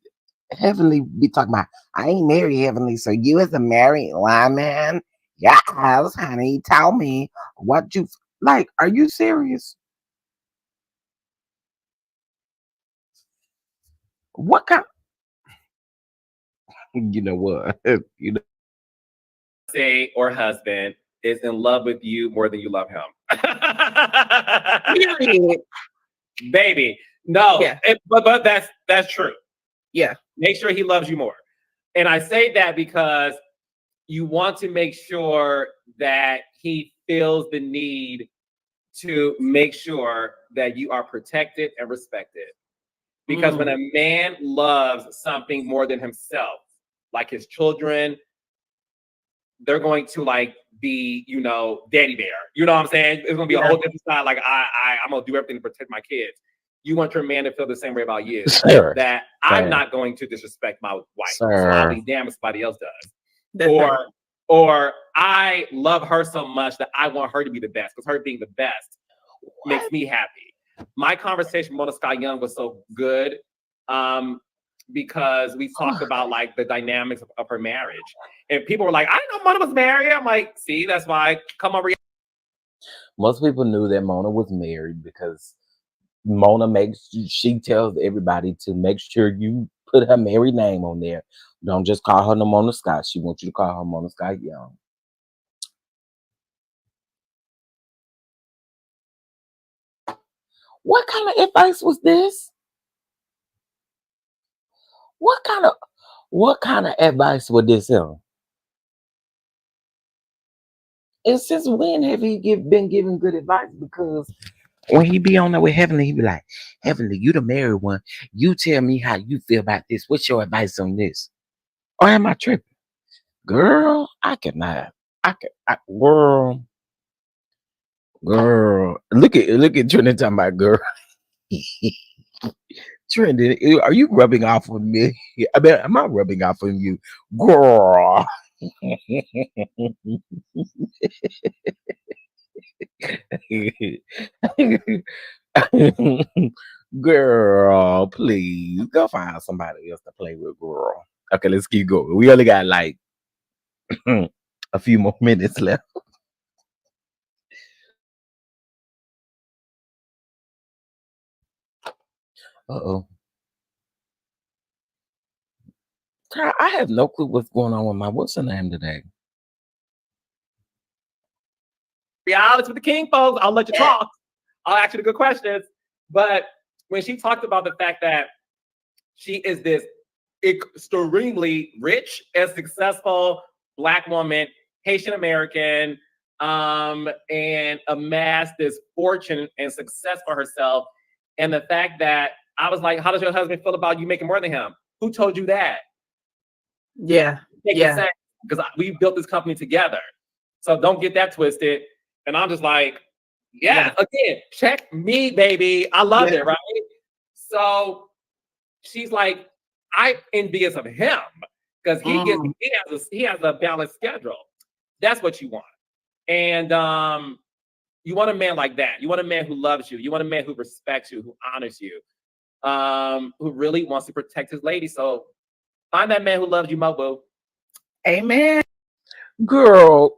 Heavenly be talking about, I ain't married, Heavenly, so you as a married woman, yes, honey, tell me what you like. Are you serious? What kind? You know what? Say or husband is in love with you more than you love him. Baby, no, but that's true. Yeah, make sure he loves you more. And I say that because you want to make sure that he feels the need to make sure that you are protected and respected. Because when a man loves something more than himself, like his children, they're going to be, daddy bear. You know what I'm saying? It's gonna be a whole different side. Like I'm gonna do everything to protect my kids. You want your man to feel the same way about you. Sure. That I'm not going to disrespect my wife. So I'll be damned if somebody else does. Or I love her so much that I want her to be the best, because her being the best makes me happy. My conversation with Mona Scott Young was so good because we talked about the dynamics of her marriage. And people were like, I didn't know Mona was married. I'm like, see, that's why. Come on. Most people knew that Mona was married because Mona she tells everybody to make sure you put her married name on there. Don't just call her no Mona Scott. She wants you to call her Mona Scott Young. What kind of advice was this? What kind of advice was this? And since when have he been giving good advice? Because when he be on there with Heavenly, he be like, Heavenly, you the married one. You tell me how you feel about this. What's your advice on this? Or am I tripping? Girl, I cannot. Girl. Look at Trinity talking about girl. Trinity, are you rubbing off on me? I mean, am I rubbing off on you? Girl. Girl, please go find somebody else to play with, girl. Okay, let's keep going. We only got a few more minutes left. Uh-oh. I have no clue what's going on with what's her name today? Reality with the king, folks. I'll let you talk. I'll ask you the good questions. But when she talked about the fact that she is this extremely rich and successful Black woman, Haitian American, and amassed this fortune and success for herself. And the fact that I was like, how does your husband feel about you making more than him? Who told you that? Yeah. Because we built this company together. So don't get that twisted. And I'm just like, again, check me, baby. I love it, right? So she's like, I'm envious of him because he has a balanced schedule. That's what you want. And you want a man like that. You want a man who loves you. You want a man who respects you, who honors you, who really wants to protect his lady. So find that man who loves you, Mo. Amen. Girl,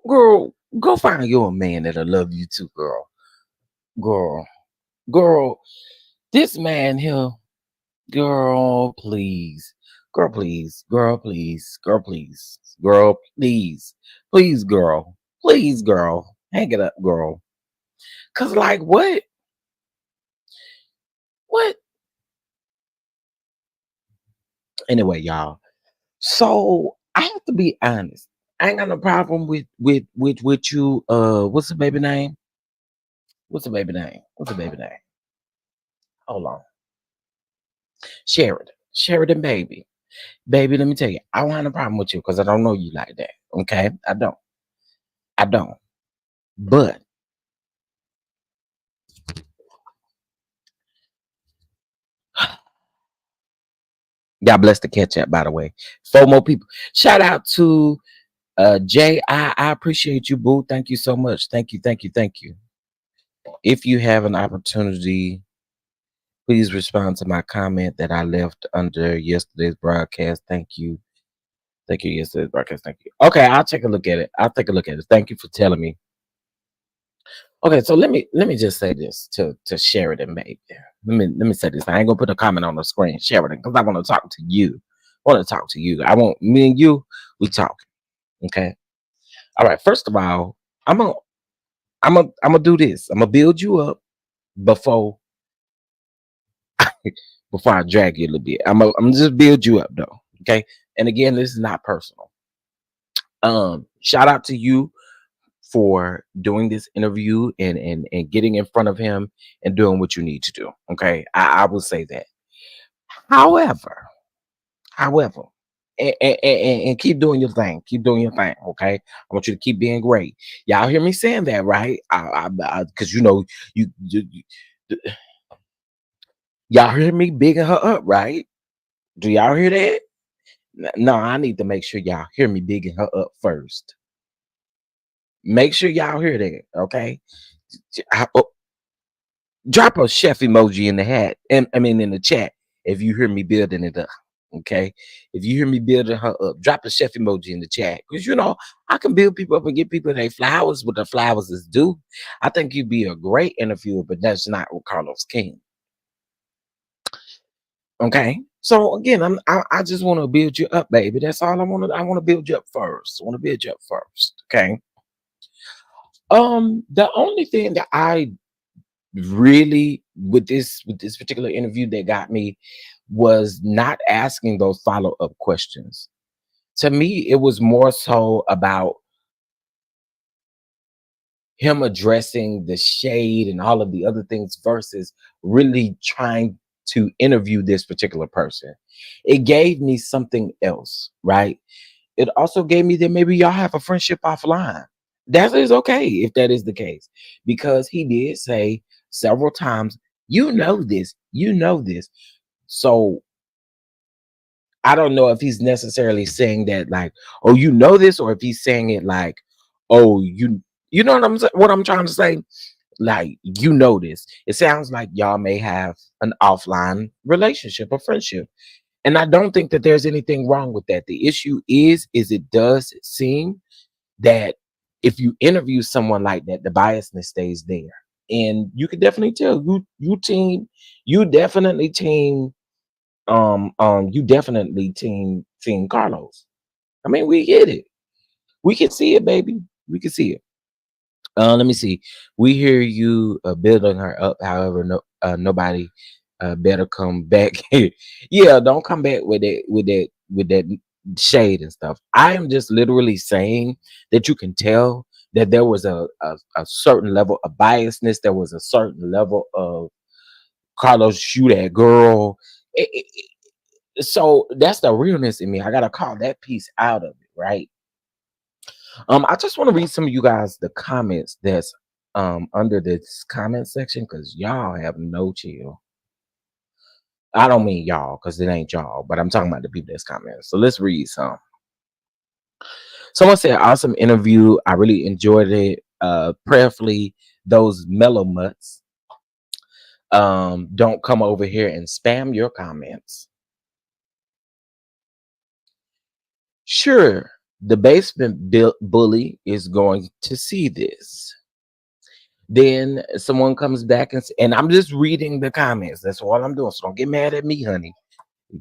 go find you a man that'll love you too, girl. Girl. This man here, Girl, please. Girl, please. Girl, please. Girl, please. Girl, please. Please, girl. Please, girl. Hang it up, girl. Cause like what? What? Anyway, y'all. So I have to be honest. I ain't got no problem with you. What's the baby name? What's the baby name? What's the baby name? Hold on. Sheridan. Sheridan, baby. Baby, let me tell you, I don't have no problem with you because I don't know you like that. Okay? I don't. I don't. But God bless the catch up, by the way. 4 more people. Shout out to Jay. I appreciate you, boo. Thank you so much. Thank you, thank you, thank you. If you have an opportunity, please respond to my comment that I left under yesterday's broadcast. Thank you. Thank you, yesterday's broadcast. Thank you. Okay, I'll take a look at it. I'll take a look at it. Thank you for telling me. Okay, so let me just say this to Sheridan, baby. Let me say this. I ain't gonna put a comment on the screen, Sheridan, because I want to talk to you. I want to talk to you. I want me and you. We talk. Okay. All right. First of all, I'm gonna do this. I'm gonna build you up before before I drag you a little bit. I'm just build you up though. Okay. And again, this is not personal. Shout out to you for doing this interview and getting in front of him and doing what you need to do. Okay. I will say that. However, however, and keep doing your thing. Keep doing your thing. Okay. I want you to keep being great. Y'all hear me saying that, right? Because you, y'all hear me bigging her up, right? Do y'all hear that? No, I need to make sure y'all hear me bigging her up first. Make sure y'all hear that, okay? Oh, drop a chef emoji in the hat, and I mean in the chat if you hear me building it up. Okay, if you hear me building her up, drop a chef emoji in the chat because I can build people up and get people their flowers what the flowers is due. I think you'd be a great interviewer, but that's not what Carlos King. Okay, so again, I just want to build you up, baby. That's all I want to. I want to build you up first. I want to build you up first. Okay. The only thing that I really with this particular interview that got me was not asking those follow-up questions. To me, it was more so about him addressing the shade and all of the other things versus really trying to interview this particular person. It gave me something else, right? It also gave me that maybe y'all have a friendship offline. That is okay if that is the case, because he did say several times, you know this. So I don't know if he's necessarily saying that like, oh, you know this, or if he's saying it like, oh, you know what I'm trying to say? Like, you know this. It sounds like y'all may have an offline relationship or friendship. And I don't think that there's anything wrong with that. The issue is it does seem that if you interview someone like that, the biasness stays there. And you can definitely tell you definitely team Carlos. I mean, we get it. We can see it, baby. We can see it. Let me see. We hear you building her up. However, nobody better come back. Yeah, don't come back with that shade and stuff. I am just literally saying that you can tell that there was a certain level of biasness. There was a certain level of Carlos shoot that girl. So that's the realness in me. I gotta call that piece out of it, right? I just want to read some of you guys the comments that's under this comment section because y'all have no chill. I don't mean y'all because it ain't y'all, but I'm talking about the people that's commenting. So let's read some. Someone said, awesome interview. I really enjoyed it. Prayerfully, those mellow mutts don't come over here and spam your comments. Sure, the basement bully is going to see this. Then someone comes back and I'm just reading the comments. That's all I'm doing. So don't get mad at me, honey.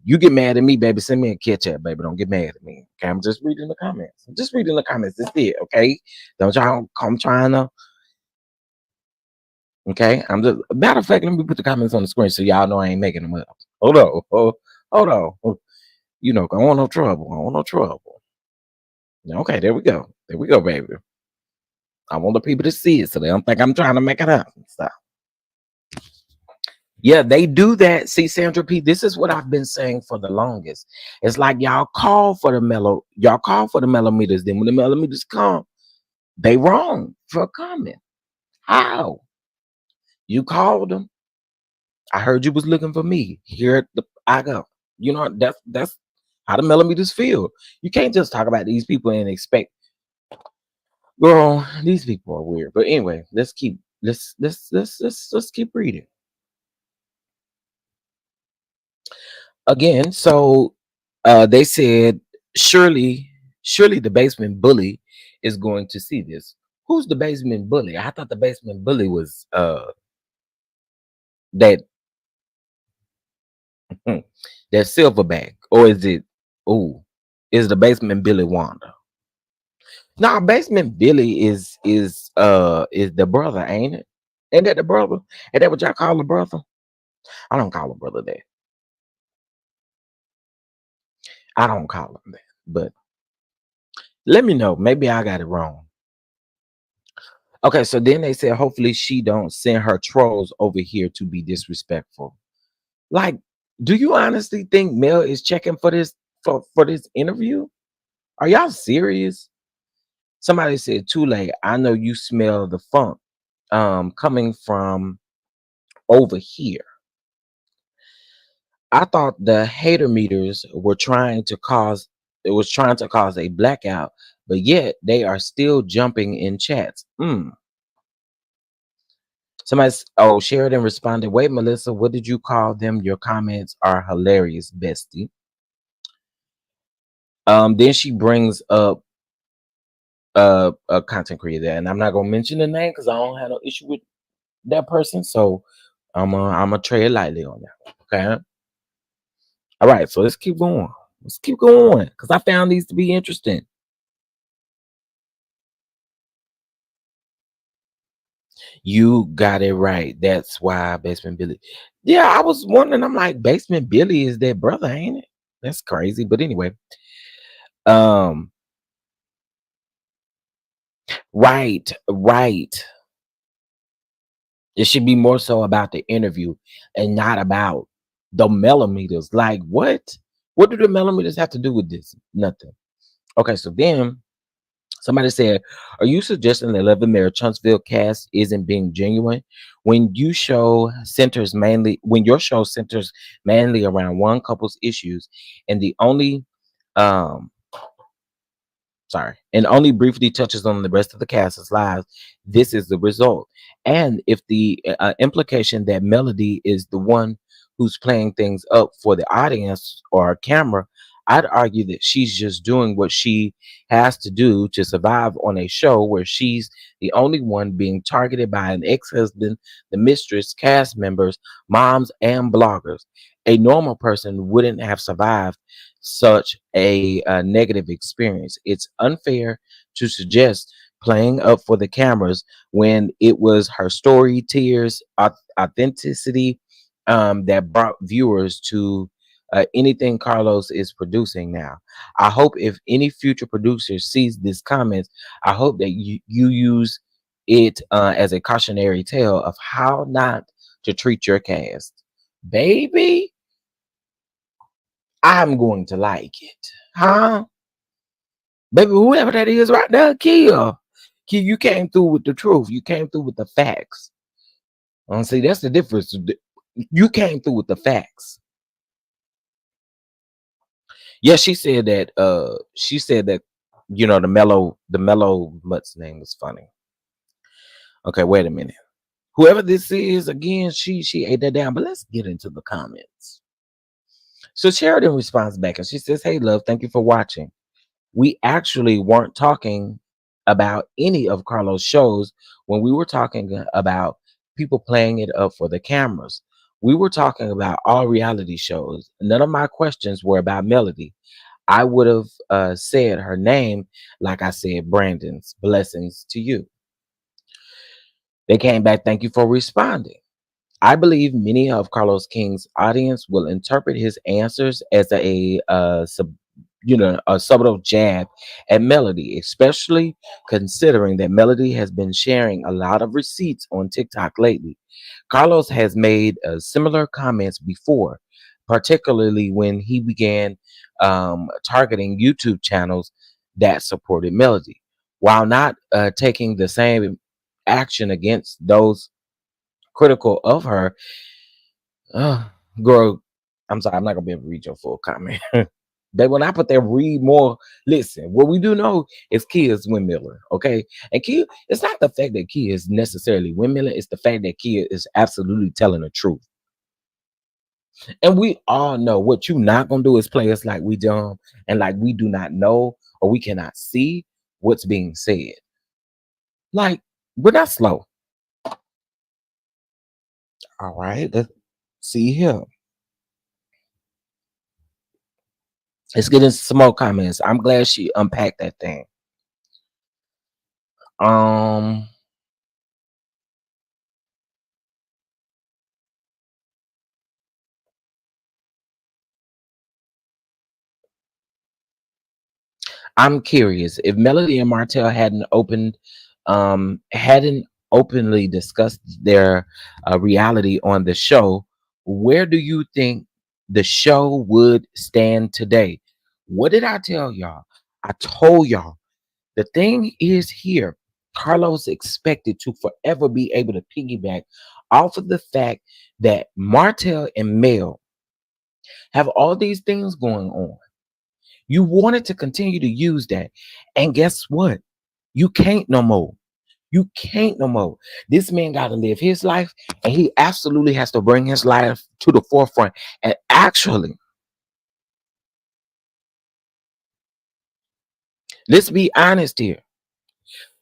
You get mad at me, baby. Send me a catch up, baby. Don't get mad at me. Okay, I'm just reading the comments. I'm just reading the comments. That's it. Okay, don't y'all come trying to. Okay, I'm just. Matter of fact, let me put the comments on the screen so y'all know I ain't making them up. Hold on, hold on. You know, I want no trouble. I want no trouble. Okay, there we go. There we go, baby. I want the people to see it so they don't think I'm trying to make it up and stuff. Yeah, they do that. See, Sandra P, this is what I've been saying for the longest. It's like y'all call for the mellometers. Then when the mellometers come, they wrong for coming. How? You called them. I heard you was looking for me. Here I go. You know, that's how the mellometers feel. You can't just talk about these people and expect, girl, these people are weird. But anyway, let's keep reading. Again, so they said surely the basement bully is going to see this. Who's the basement bully? I thought the basement bully was that that silverback, or is it? Oh, is the basement Billy Wanda? No, basement Billy is the brother, ain't it? Ain't that the brother? Ain't that what y'all call the brother? I don't call him brother that. I don't call him that, but let me know. Maybe I got it wrong. Okay, so then they said hopefully she don't send her trolls over here to be disrespectful. Like, do you honestly think Mel is checking for this for this interview? Are y'all serious? Somebody said too late. I know you smell the funk coming from over here. I thought the hater meters were trying to cause a blackout, but yet they are still jumping in chats. Oh, Sheridan responded, wait, Melissa, what did you call them? Your comments are hilarious, bestie. Then she brings up a content creator, and I'm not gonna mention the name because I don't have no issue with that person. So I'm gonna tread lightly on that. Okay. All right, so let's keep going. Let's keep going because I found these to be interesting. You got it right. That's why Basement Billy. Yeah, I was wondering. I'm like, Basement Billy is their brother, ain't it? That's crazy. But anyway, right. It should be more so about the interview and not about the millimeters. Like, what? What do the millimeters have to do with this? Nothing. Okay, so then somebody said, are you suggesting that 11 Mayor Chunksville cast isn't being genuine? When your show centers mainly around one couple's issues and only briefly touches on the rest of the cast's lives, this is the result. And if the implication that Melody is the one who's playing things up for the audience or camera, I'd argue that she's just doing what she has to do to survive on a show where she's the only one being targeted by an ex-husband, the mistress, cast members, moms, and bloggers. A normal person wouldn't have survived such a negative experience. It's unfair to suggest playing up for the cameras when it was her story, tears, authenticity that brought viewers to anything Carlos is producing now. I hope if any future producer sees this comments, I hope that you use it as a cautionary tale of how not to treat your cast. Baby, I'm going to like it. Huh? Baby, whoever that is right there, Kia. Kia, you came through with the truth. You came through with the facts. See, that's the difference. You came through with the facts. Yeah, she said that the mellow mutt's name was funny. Okay, wait a minute. Whoever this is, again, she ate that down. But let's get into the comments. So Sheridan responds back and she says, hey, love, thank you for watching. We actually weren't talking about any of Carlos' shows when we were talking about people playing it up for the cameras. We were talking about all reality shows. None of my questions were about Melody. I would have said her name like I said Brandon's. Blessings to you. They came back. Thank you for responding. I believe many of Carlos King's audience will interpret his answers as a subtle jab at Melody, especially considering that Melody has been sharing a lot of receipts on TikTok lately. Carlos has made similar comments before, particularly when he began targeting YouTube channels that supported Melody, while not taking the same action against those critical of her. uh, Girl, I'm sorry, I'm not gonna be able to read your full comment. That when I put that read more, listen, what we do know is Kia is windmiller, okay? And Kia, it's not the fact that Kia is necessarily windmiller, it's the fact that Kia is absolutely telling the truth. And we all know what you not gonna do is play us like we dumb and like we do not know or we cannot see what's being said. Like, we're not slow. All right, let's see here. Let's get into some more comments. I'm glad she unpacked that thing. Um, I'm curious if Melody and Martell hadn't openly discussed their reality on the show, where do you think the show would stand today? What did I tell y'all? I told y'all the thing is here. Carlos expected to forever be able to piggyback off of the fact that Martell and Mel have all these things going on. You wanted to continue to use that. And guess what? You can't no more. You can't no more. This man got to live his life, and he absolutely has to bring his life to the forefront. And actually, let's be honest here.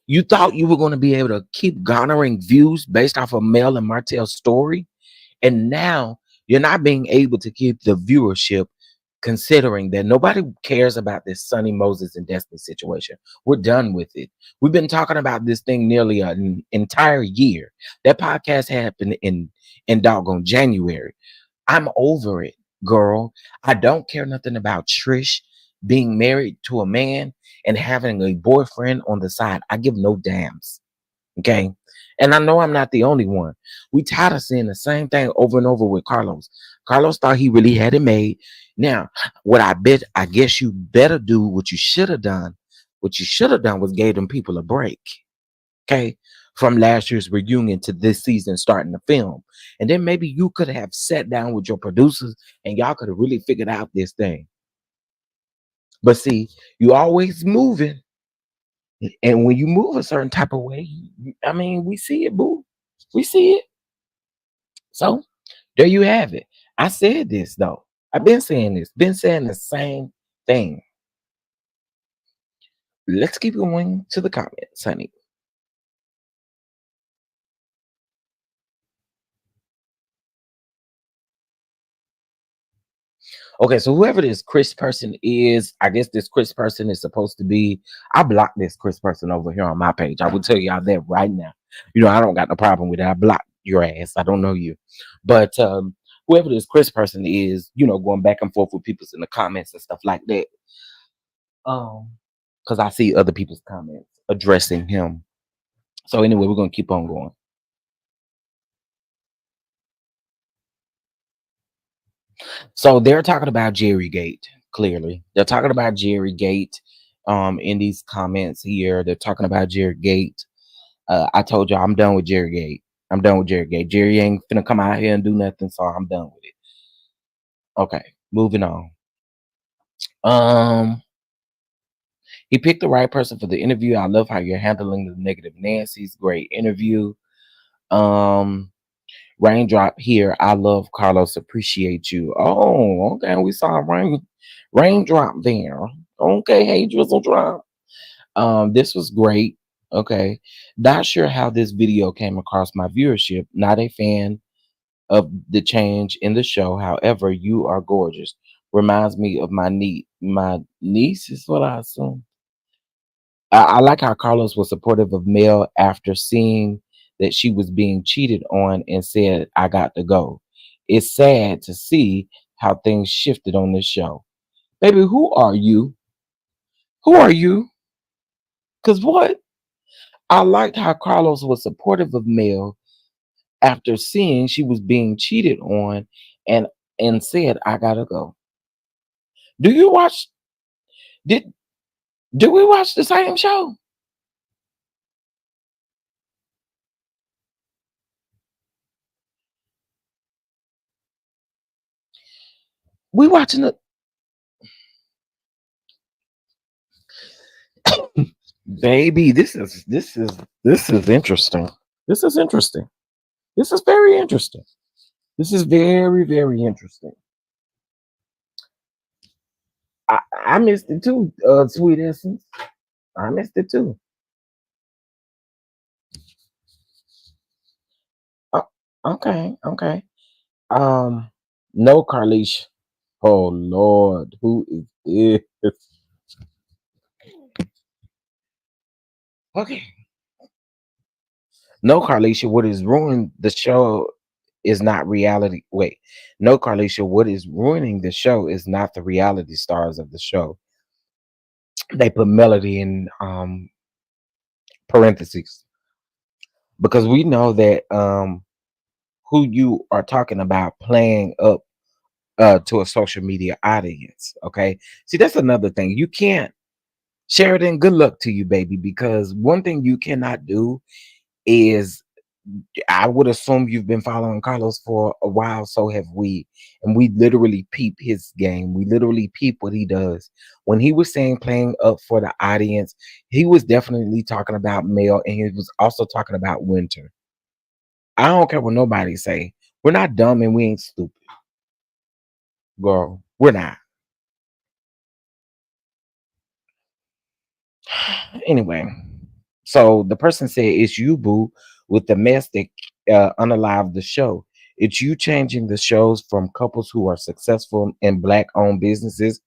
You thought you were going to be able to keep garnering views based off of Mel and Martell's story, and now you're not being able to keep the viewership considering that nobody cares about this Sonny Moses and Destiny situation. We're done with it. We've been talking about this thing nearly an entire year. That podcast happened in doggone January. I'm over it, girl. I don't care nothing about Trish being married to a man and having a boyfriend on the side. I give no damns. Okay. And I know I'm not the only one. We tired of seeing the same thing over and over with Carlos. Carlos thought he really had it made. Now, I guess you better do what you should have done. What you should have done was gave them people a break. Okay. From last year's reunion to this season starting the film. And then maybe you could have sat down with your producers and y'all could have really figured out this thing. But see, you always moving. And when you move a certain type of way, I mean, we see it, boo. We see it. So there you have it. I said this though. I've been saying this, been saying the same thing. Let's keep going to the comments, honey. Okay, so whoever this Chris person is, I guess this Chris person is supposed to be. I blocked this Chris person over here on my page. I will tell y'all that right now. I don't got no problem with it. I blocked your ass. I don't know you, but whoever this Chris person is, going back and forth with people in the comments and stuff like that. Because I see other people's comments addressing him. So anyway, we're gonna keep on going. So they're talking about Jerry Gate. Clearly, they're talking about Jerry Gate. In these comments here, they're talking about Jerry Gate. I told y'all I'm done with Jerry Gate. I'm done with Jerry Gate. Jerry ain't finna come out here and do nothing, so I'm done with it. Okay, moving on. He picked the right person for the interview. I love how you're handling the negative Nancy's. Great interview. Raindrop here. I love Carlos. Appreciate you. Oh, okay. We saw raindrop there. Okay, hey, drizzle drop. This was great. Okay. Not sure how this video came across my viewership. Not a fan of the change in the show. However, you are gorgeous. Reminds me of my niece is what I assume. I like how Carlos was supportive of Mel after seeing that she was being cheated on and said, I got to go. It's sad to see how things shifted on this show. Baby, who are you? Who are you? Because what? I liked how Carlos was supportive of Mel after seeing she was being cheated on and said, I gotta go. Do you watch did do we watch the same show? We watching it, baby. This is interesting. This is interesting. This is very interesting. This is very, very interesting. I missed it too, Sweet Essence. I missed it too. Oh, okay, okay. Um, no, Carlish. Oh Lord, who is this? Okay. No, Carlicia, what is ruined the show is not reality. Wait, no, Carlicia, what is ruining the show is not the reality stars of the show. They put melody in parentheses because we know that who you are talking about playing up to a social media audience. Okay, see that's another thing. You can't Sheridan. Good luck to you, baby, because one thing you cannot do is I would assume you've been following Carlos for a while, so have we. And we literally peep his game. We literally peep what he does. When he was saying playing up for the audience, he was definitely talking about Mel and he was also talking about Winter. I don't care what nobody say. We're not dumb and we ain't stupid. Girl, we're not. Anyway, so the person said it's you, boo, with the mess that unalive the show. It's you changing the shows from couples who are successful in black-owned businesses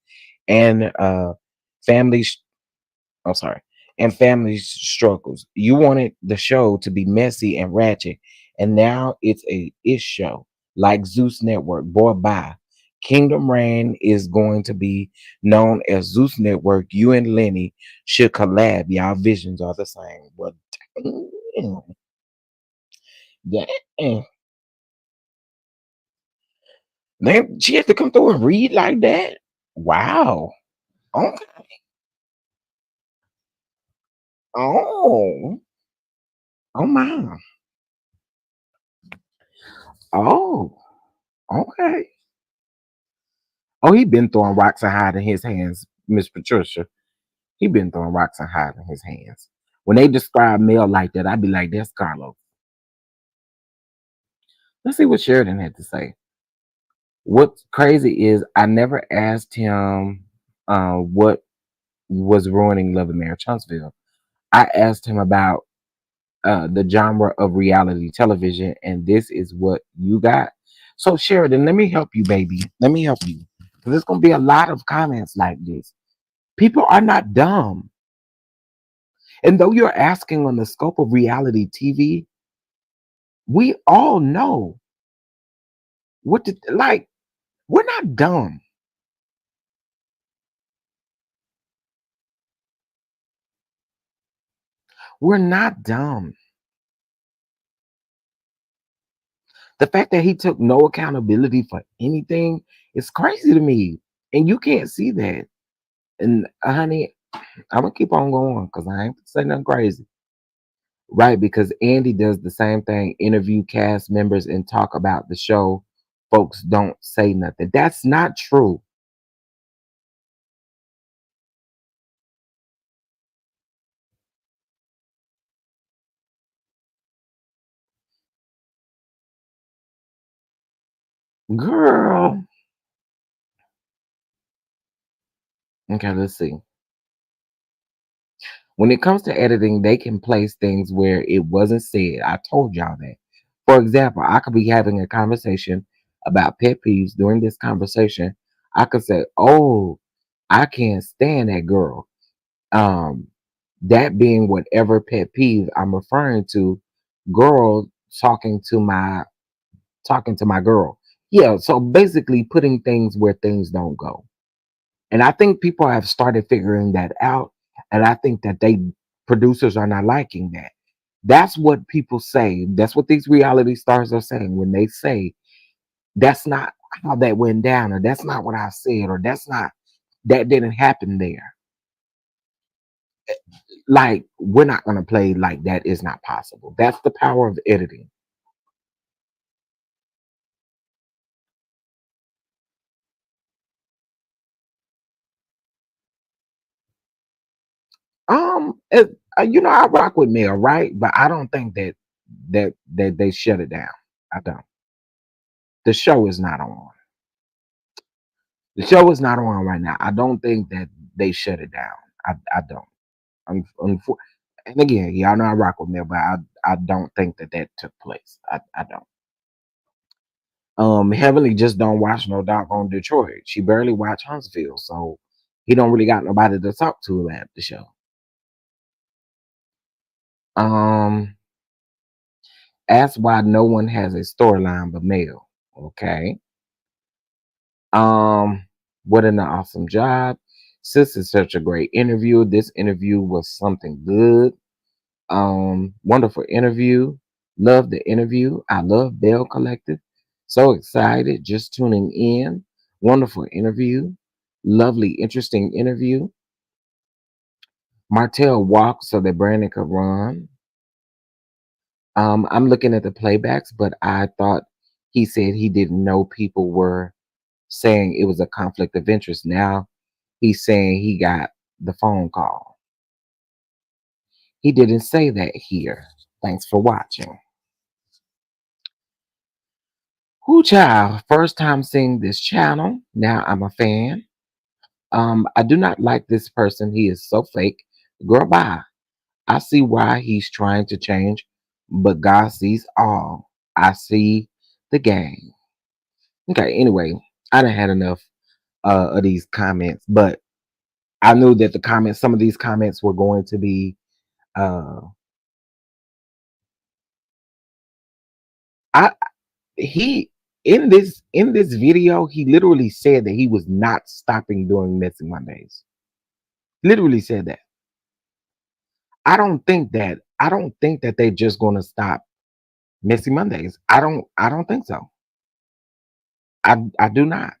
and families. Oh, sorry, and family struggles. You wanted the show to be messy and ratchet, and now it's a ish show like Zeus Network. Boy, bye. Kingdom Reign is going to be known as Zeus Network. You and Lenny should collab. Y'all visions are the same. Well, damn, damn. Then she had to come through and read like that. Wow. Okay. Oh. Oh my. Oh. Okay. Oh, he been throwing rocks and hiding his hands, Miss Patricia. He been throwing rocks and hiding his hands. When they describe Mel like that, I'd be like, that's Carlos. Let's see what Sheridan had to say. What's crazy is I never asked him what was ruining Love and Marriage Huntsville. I asked him about the genre of reality television, and this is what you got. So Sheridan, let me help you, baby. Let me help you. Because there's gonna be a lot of comments like this. People are not dumb. And though you're asking on the scope of reality TV, we all know like, we're not dumb. We're not dumb. The fact that he took no accountability for anything is crazy to me. And you can't see that. And honey, I'm gonna keep on going because I ain't saying nothing crazy. Right, because Andy does the same thing, interview cast members and talk about the show. Folks don't say nothing. That's not true. Girl. Okay, let's see. When it comes to editing, they can place things where it wasn't said. I told y'all that. For example, I could be having a conversation about pet peeves. During this conversation, I could say, "Oh, I can't stand that girl." Um, that being whatever pet peeve I'm referring to, girl talking to my girl. Yeah, so basically putting things where things don't go. And I think people have started figuring that out. And I think that producers are not liking that. That's what people say. That's what these reality stars are saying when they say that's not how that went down, or that's not what I said, or that didn't happen there. Like, we're not gonna play like that is not possible. That's the power of editing. I rock with Mel, right? But I don't think that they shut it down. I don't. The show is not on. The show is not on right now. I don't think that they shut it down. I don't. Unfor- and again, y'all know I rock with Mel, but I don't think that took place. I don't. Heavenly just don't watch no doggone Detroit. She barely watch Huntsville, so he don't really got nobody to talk to at the show. Um, ask why no one has a storyline but Mel. Okay. Um, what an awesome job. Sis is such a great interview. This interview was something good. Wonderful interview. Love the interview. I love Belle Collective. So excited just tuning in. Wonderful interview. Lovely, interesting interview. Martell walked so that Brandon could run. I'm looking at the playbacks, but I thought he said he didn't know people were saying it was a conflict of interest. Now he's saying he got the phone call. He didn't say that here. Thanks for watching. Who child? First time seeing this channel. Now I'm a fan. I do not like this person. He is so fake. Girl, bye. I see why he's trying to change, but God sees all. I see the game. Okay, anyway, I done had enough of these comments, but I knew that some of these comments were going to be uh I he in this video, he literally said that he was not stopping doing Messy Mondays. Literally said that. I don't think that they're just gonna stop Messy Mondays. I don't think so. I do not.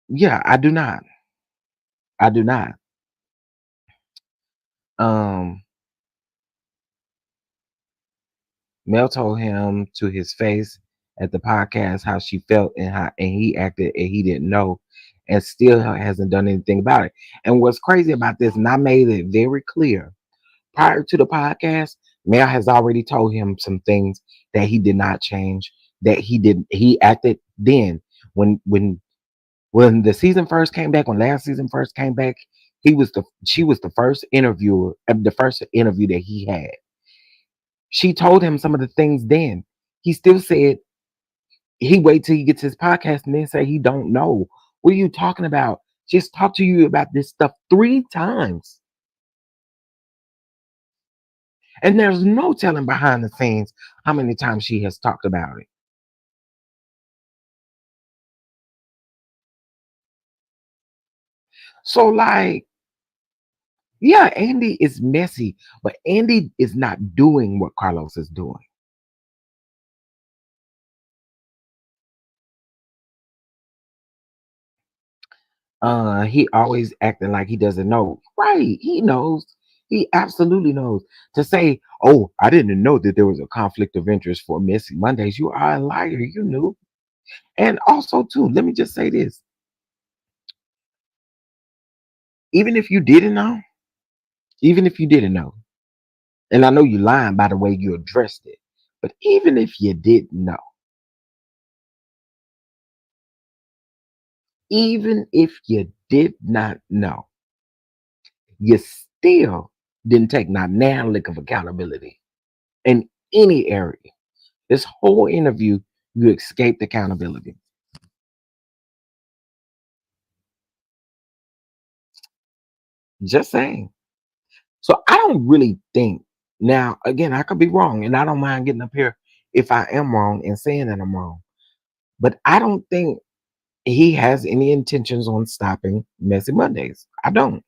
Yeah, I do not. I do not. Um Mel told him to his face at the podcast how she felt and he acted and he didn't know and still hasn't done anything about it. And what's crazy about this, and I made it very clear prior to the podcast, Mel has already told him some things that he did not change, that he acted then when the season first came back, when last season first came back, she was the first interviewer, the first interview that he had. She told him some of the things then. He still said he wait till he gets his podcast and then say he don't know. What are you talking about? Just talked to you about this stuff 3 times. And there's no telling behind the scenes how many times she has talked about it. So, like, yeah, Andy is messy, but Andy is not doing what Carlos is doing. He always acting like he doesn't know. Right, he knows. He absolutely knows. To say, "Oh, I didn't know that there was a conflict of interest for Missy Mondays," you are a liar. You knew. And also, too, let me just say this: even if you didn't know, even if you didn't know, and I know you lying by the way you addressed it, but even if you didn't know, even if you did not know, you still didn't take not now lick of accountability in any area. This whole interview, you escaped accountability. Just saying. So I don't really think now, again, I could be wrong, and I don't mind getting up here if I am wrong and saying that I'm wrong. But I don't think he has any intentions on stopping Messy Mondays. I don't.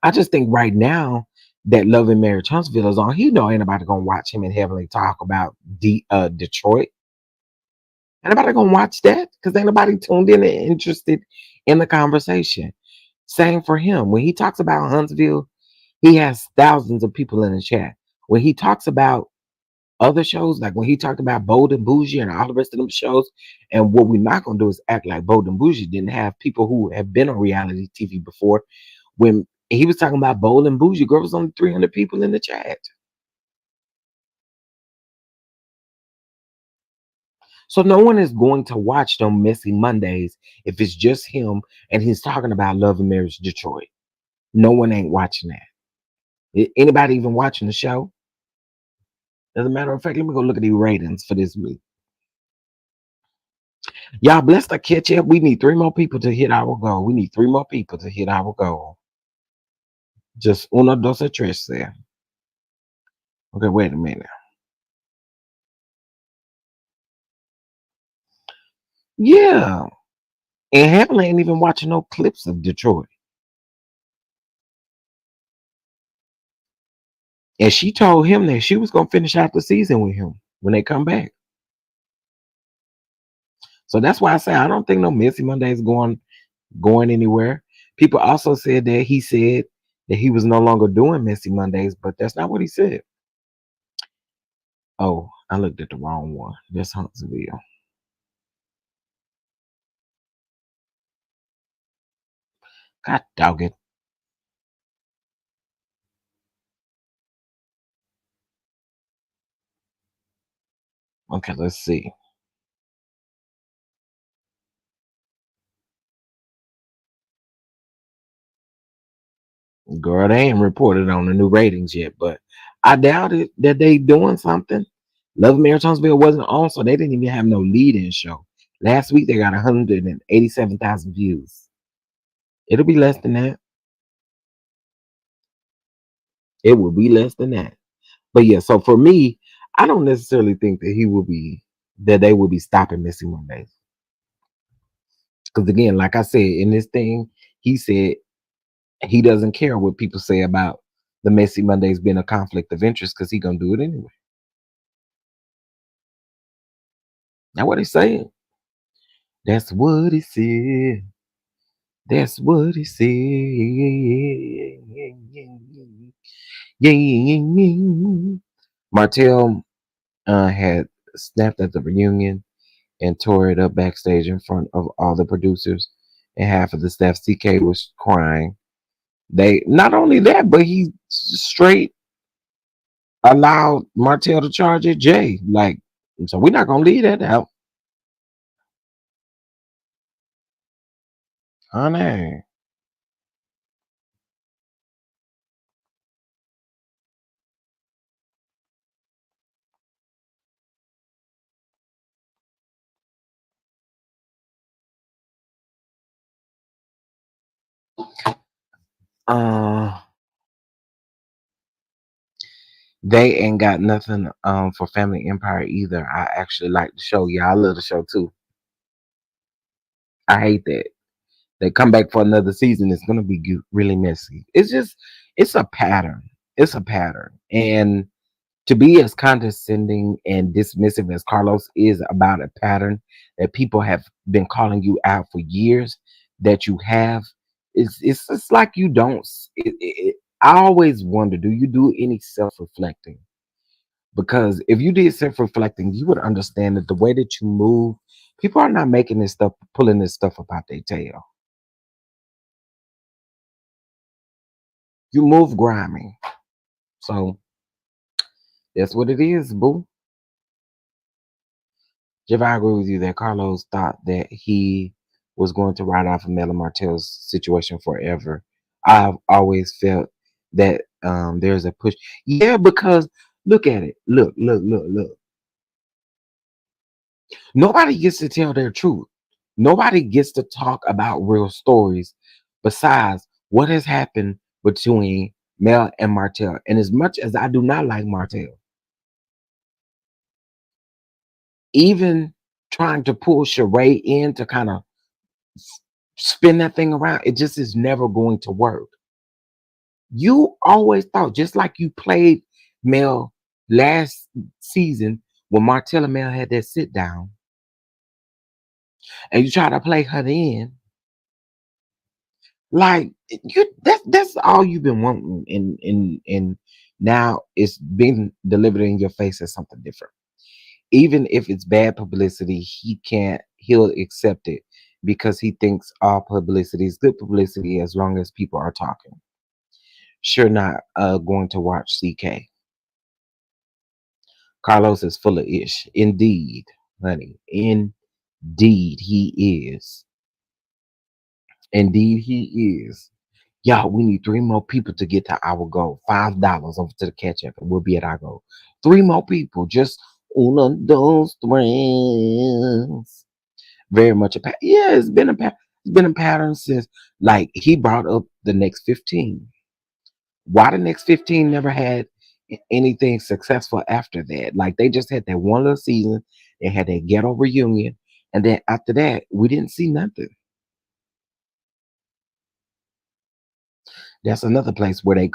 I just think right now that Love and Marriage Huntsville is on, he know ain't nobody gonna watch him and heavily talk about Detroit. Ain't nobody gonna watch that because ain't nobody tuned in and interested in the conversation. Same for him. When he talks about Huntsville, he has thousands of people in the chat. When he talks about other shows, like when he talked about Bold and Bougie and all the rest of them shows, and what we're not gonna do is act like Bold and Bougie didn't have people who have been on reality TV before. When he was talking about Bold and Bougie, girl, was only 300 people in the chat. So no one is going to watch them Messy Mondays if it's just him and he's talking about Love and Marriage Detroit. No one ain't watching that. Anybody even watching the show? As a matter of fact, let me go look at the ratings for this week. Y'all blessed to catch up. We need 3 more people to hit our goal. We need 3 more people to hit our goal. Just uno, dos, or tres there. Okay, wait a minute. Yeah. And Helen ain't even watching no clips of Detroit. And she told him that she was gonna finish out the season with him when they come back. So that's why I say I don't think no Messy Monday is going anywhere. People also said that he said that he was no longer doing Messy Mondays, but that's not what he said. Oh, I looked at the wrong one. That's Huntsville. God dog it. Okay, let's see. Girl, they ain't reported on the new ratings yet, but I doubt it that they doing something. Love Mary Huntsville wasn't on, so they didn't even have no lead-in show. Last week they got 187,000 views. It'll be less than that. It will be less than that. But yeah, so for me, I don't necessarily think that they will be stopping Missy Mondays. Because again, like I said, in this thing, he said he doesn't care what people say about the Messy Mondays being a conflict of interest because he gonna do it anyway. That's what he saying. That's what he said. That's what he said. Yeah. Martell had snapped at the reunion and tore it up backstage in front of all the producers and half of the staff. CK was crying. They not only that, but he straight allowed Martell to charge at Jay. Like, so we're not gonna leave that out. Honey. Uh they ain't got nothing for Family Empire either. I actually like the show. Yeah, I love the show too. I hate that. They come back for another season. It's gonna be really messy. It's a pattern. It's a pattern. And to be as condescending and dismissive as Carlos is about a pattern that people have been calling you out for years, that you have, it's just like you don't. I always wonder, do you do any self-reflecting? Because if you did self-reflecting, you would understand that the way that you move, people are not making this stuff, pulling this stuff about their tail. You move grimy. So that's what it is, boo. Jeff, I agree with you that Carlos thought that he was going to ride off of Melon Martell's situation forever. I've always felt that there's a push. Yeah, because look at it. Look. Nobody gets to tell their truth. Nobody gets to talk about real stories besides what has happened between Mel and Martell. And as much as I do not like Martell, even trying to pull Sheree in to kind of spin that thing around, it just is never going to work. You always thought, just like you played Mel last season when Martell and Mel had that sit down, and you try to play her in, like you that's all you've been wanting, and now it's being delivered in your face as something different. Even if it's bad publicity, he'll accept it because he thinks all publicity is good publicity as long as people are talking. Sure, not going to watch CK. Carlos is full of ish. Indeed, honey. Indeed, he is. Indeed, he is. Y'all, we need three more people to get to our goal. $5 over to the catch up, and we'll be at our goal. Three more people. Just one of those friends. Very much a pattern. Yeah, it's been a pattern since like he brought up the next 15. Why the next 15 never had anything successful after that? Like they just had that one little season, they had that ghetto reunion, and then after that, we didn't see nothing. That's another place where they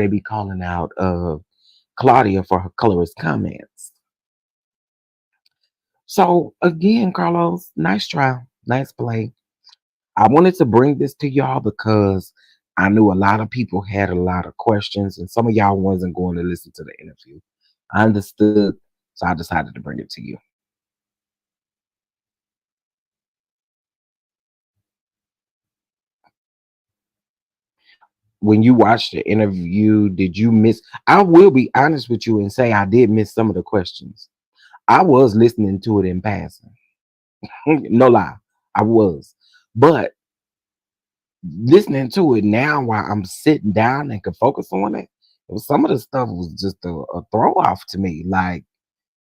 be calling out Claudia for her colorist comments. So again, Carlos, nice try, nice play. I wanted to bring this to y'all because I knew a lot of people had a lot of questions, and some of y'all wasn't going to listen to the interview. I understood, so I decided to bring it to you. When you watched the interview, did you miss? I will be honest with you and say I did miss some of the questions. I was listening to it in passing. No lie, I was. But listening to it now while I'm sitting down and can focus on it, some of the stuff was just a throw off to me. Like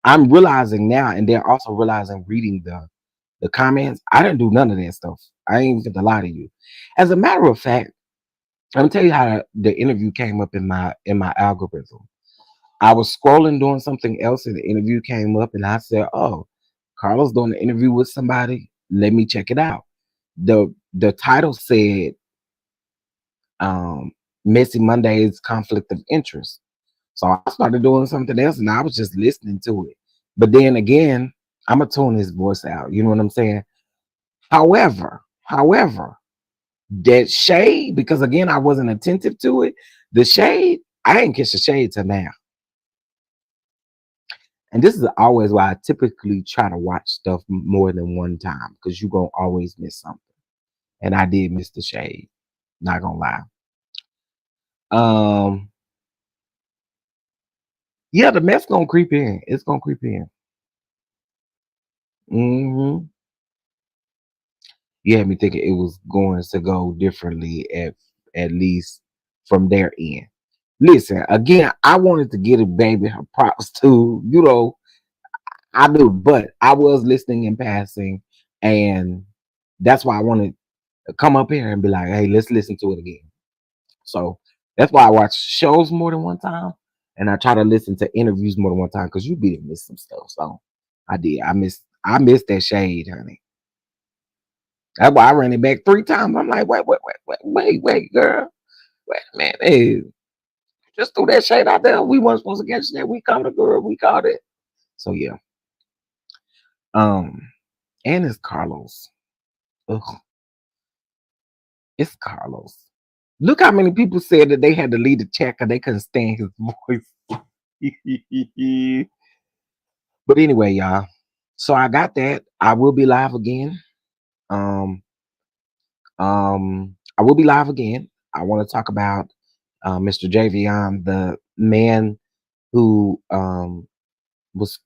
I'm realizing now, and then also realizing reading the comments, I didn't do none of that stuff. I ain't even gonna lie to you. As a matter of fact, let me tell you how the interview came up in my algorithm. I was scrolling doing something else, and the interview came up, and I said, "Oh, Carlos doing an interview with somebody. Let me check it out." The title said um, "Messy Monday's Conflict of Interest." So I started doing something else, and I was just listening to it. But then again, I'm gonna tune his voice out. You know what I'm saying? However, that shade, because again, I wasn't attentive to it. The shade, I didn't catch the shade till now. And this is always why I typically try to watch stuff more than one time because you're gonna always miss something. And I did miss the shade, not gonna lie. Um, yeah, the mess gonna creep in. It's gonna creep in. Hmm. You had me thinking it was going to go differently at least from their end. Listen, again, I wanted to get a baby her props too, I do, but I was listening in passing, and that's why I wanted to come up here and be like, hey, let's listen to it again. So that's why I watch shows more than one time, and I try to listen to interviews more than one time because you be to miss some stuff. So I did. I missed that shade, honey. That's why I ran it back 3 times. I'm like, wait, girl. Wait a minute. Hey, just threw that shade out there. We weren't supposed to catch that. We caught it, girl. We caught it. So yeah. Um, and it's Carlos. Ugh, it's Carlos. Look how many people said that they had to leave the chat because they couldn't stand his voice. But anyway, y'all. So I got that. I will be live again. Um, I will be live again. I want to talk about Mr. Javion, the man who was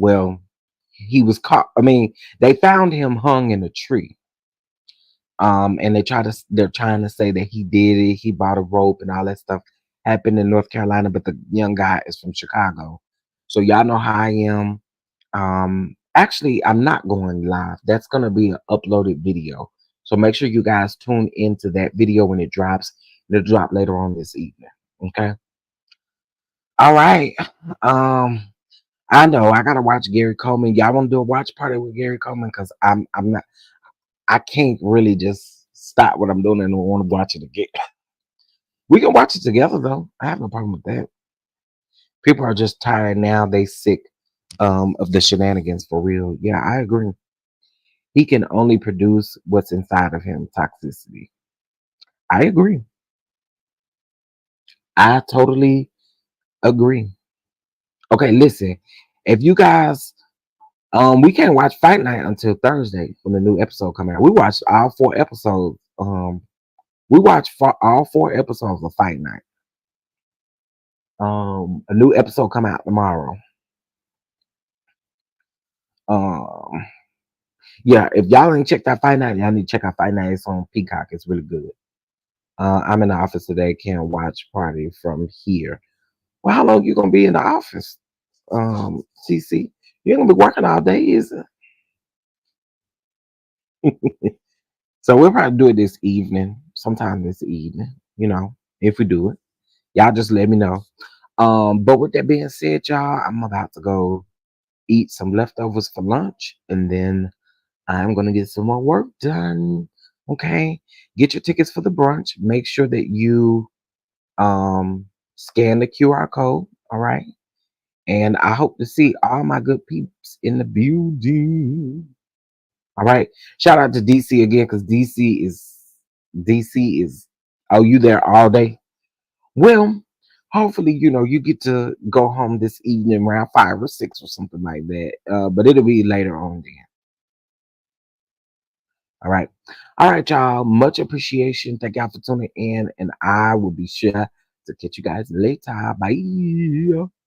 Well, he was caught. I mean, they found him hung in a tree. And they're trying to say that he did it. He bought a rope and all that stuff happened in North Carolina, but the young guy is from Chicago. So y'all know how I am. Actually, I'm not going live. That's gonna be an uploaded video. So make sure you guys tune into that video when it drops. It'll drop later on this evening. Okay. All right. Um, I know I gotta watch Gary Coleman. Y'all want to do a watch party with Gary Coleman? Because I'm not. I can't really just stop what I'm doing and want to watch it again. We can watch it together though. I have no problem with that. People are just tired now. They sick of the shenanigans for real. Yeah, I agree. He can only produce what's inside of him, toxicity. I agree. I totally agree. Okay, listen. If you guys we can't watch Fight Night until Thursday when the new episode come out. We watched all 4 episodes. We watched all 4 episodes of Fight Night. A new episode come out tomorrow. Um, yeah, if y'all ain't checked out Fight Night, y'all need to check out Fight Night. It's on Peacock. It's really good. I'm in the office today. Can't watch party from here. Well, how long you gonna be in the office? CC, you're gonna be working all day, is it? So we'll probably do it this evening, sometime this evening. If we do it, y'all just let me know. But with that being said, y'all, I'm about to go eat some leftovers for lunch, and then I'm gonna get some more work done. Okay, get your tickets for the brunch. Make sure that you scan the QR code. All right, and I hope to see all my good peeps in the building. All right, shout out to DC again because DC is. Oh, you there all day? Well, hopefully, you get to go home this evening around 5 or 6 or something like that. But it'll be later on then. All right. All right, y'all. Much appreciation. Thank y'all for tuning in. And I will be sure to catch you guys later. Bye.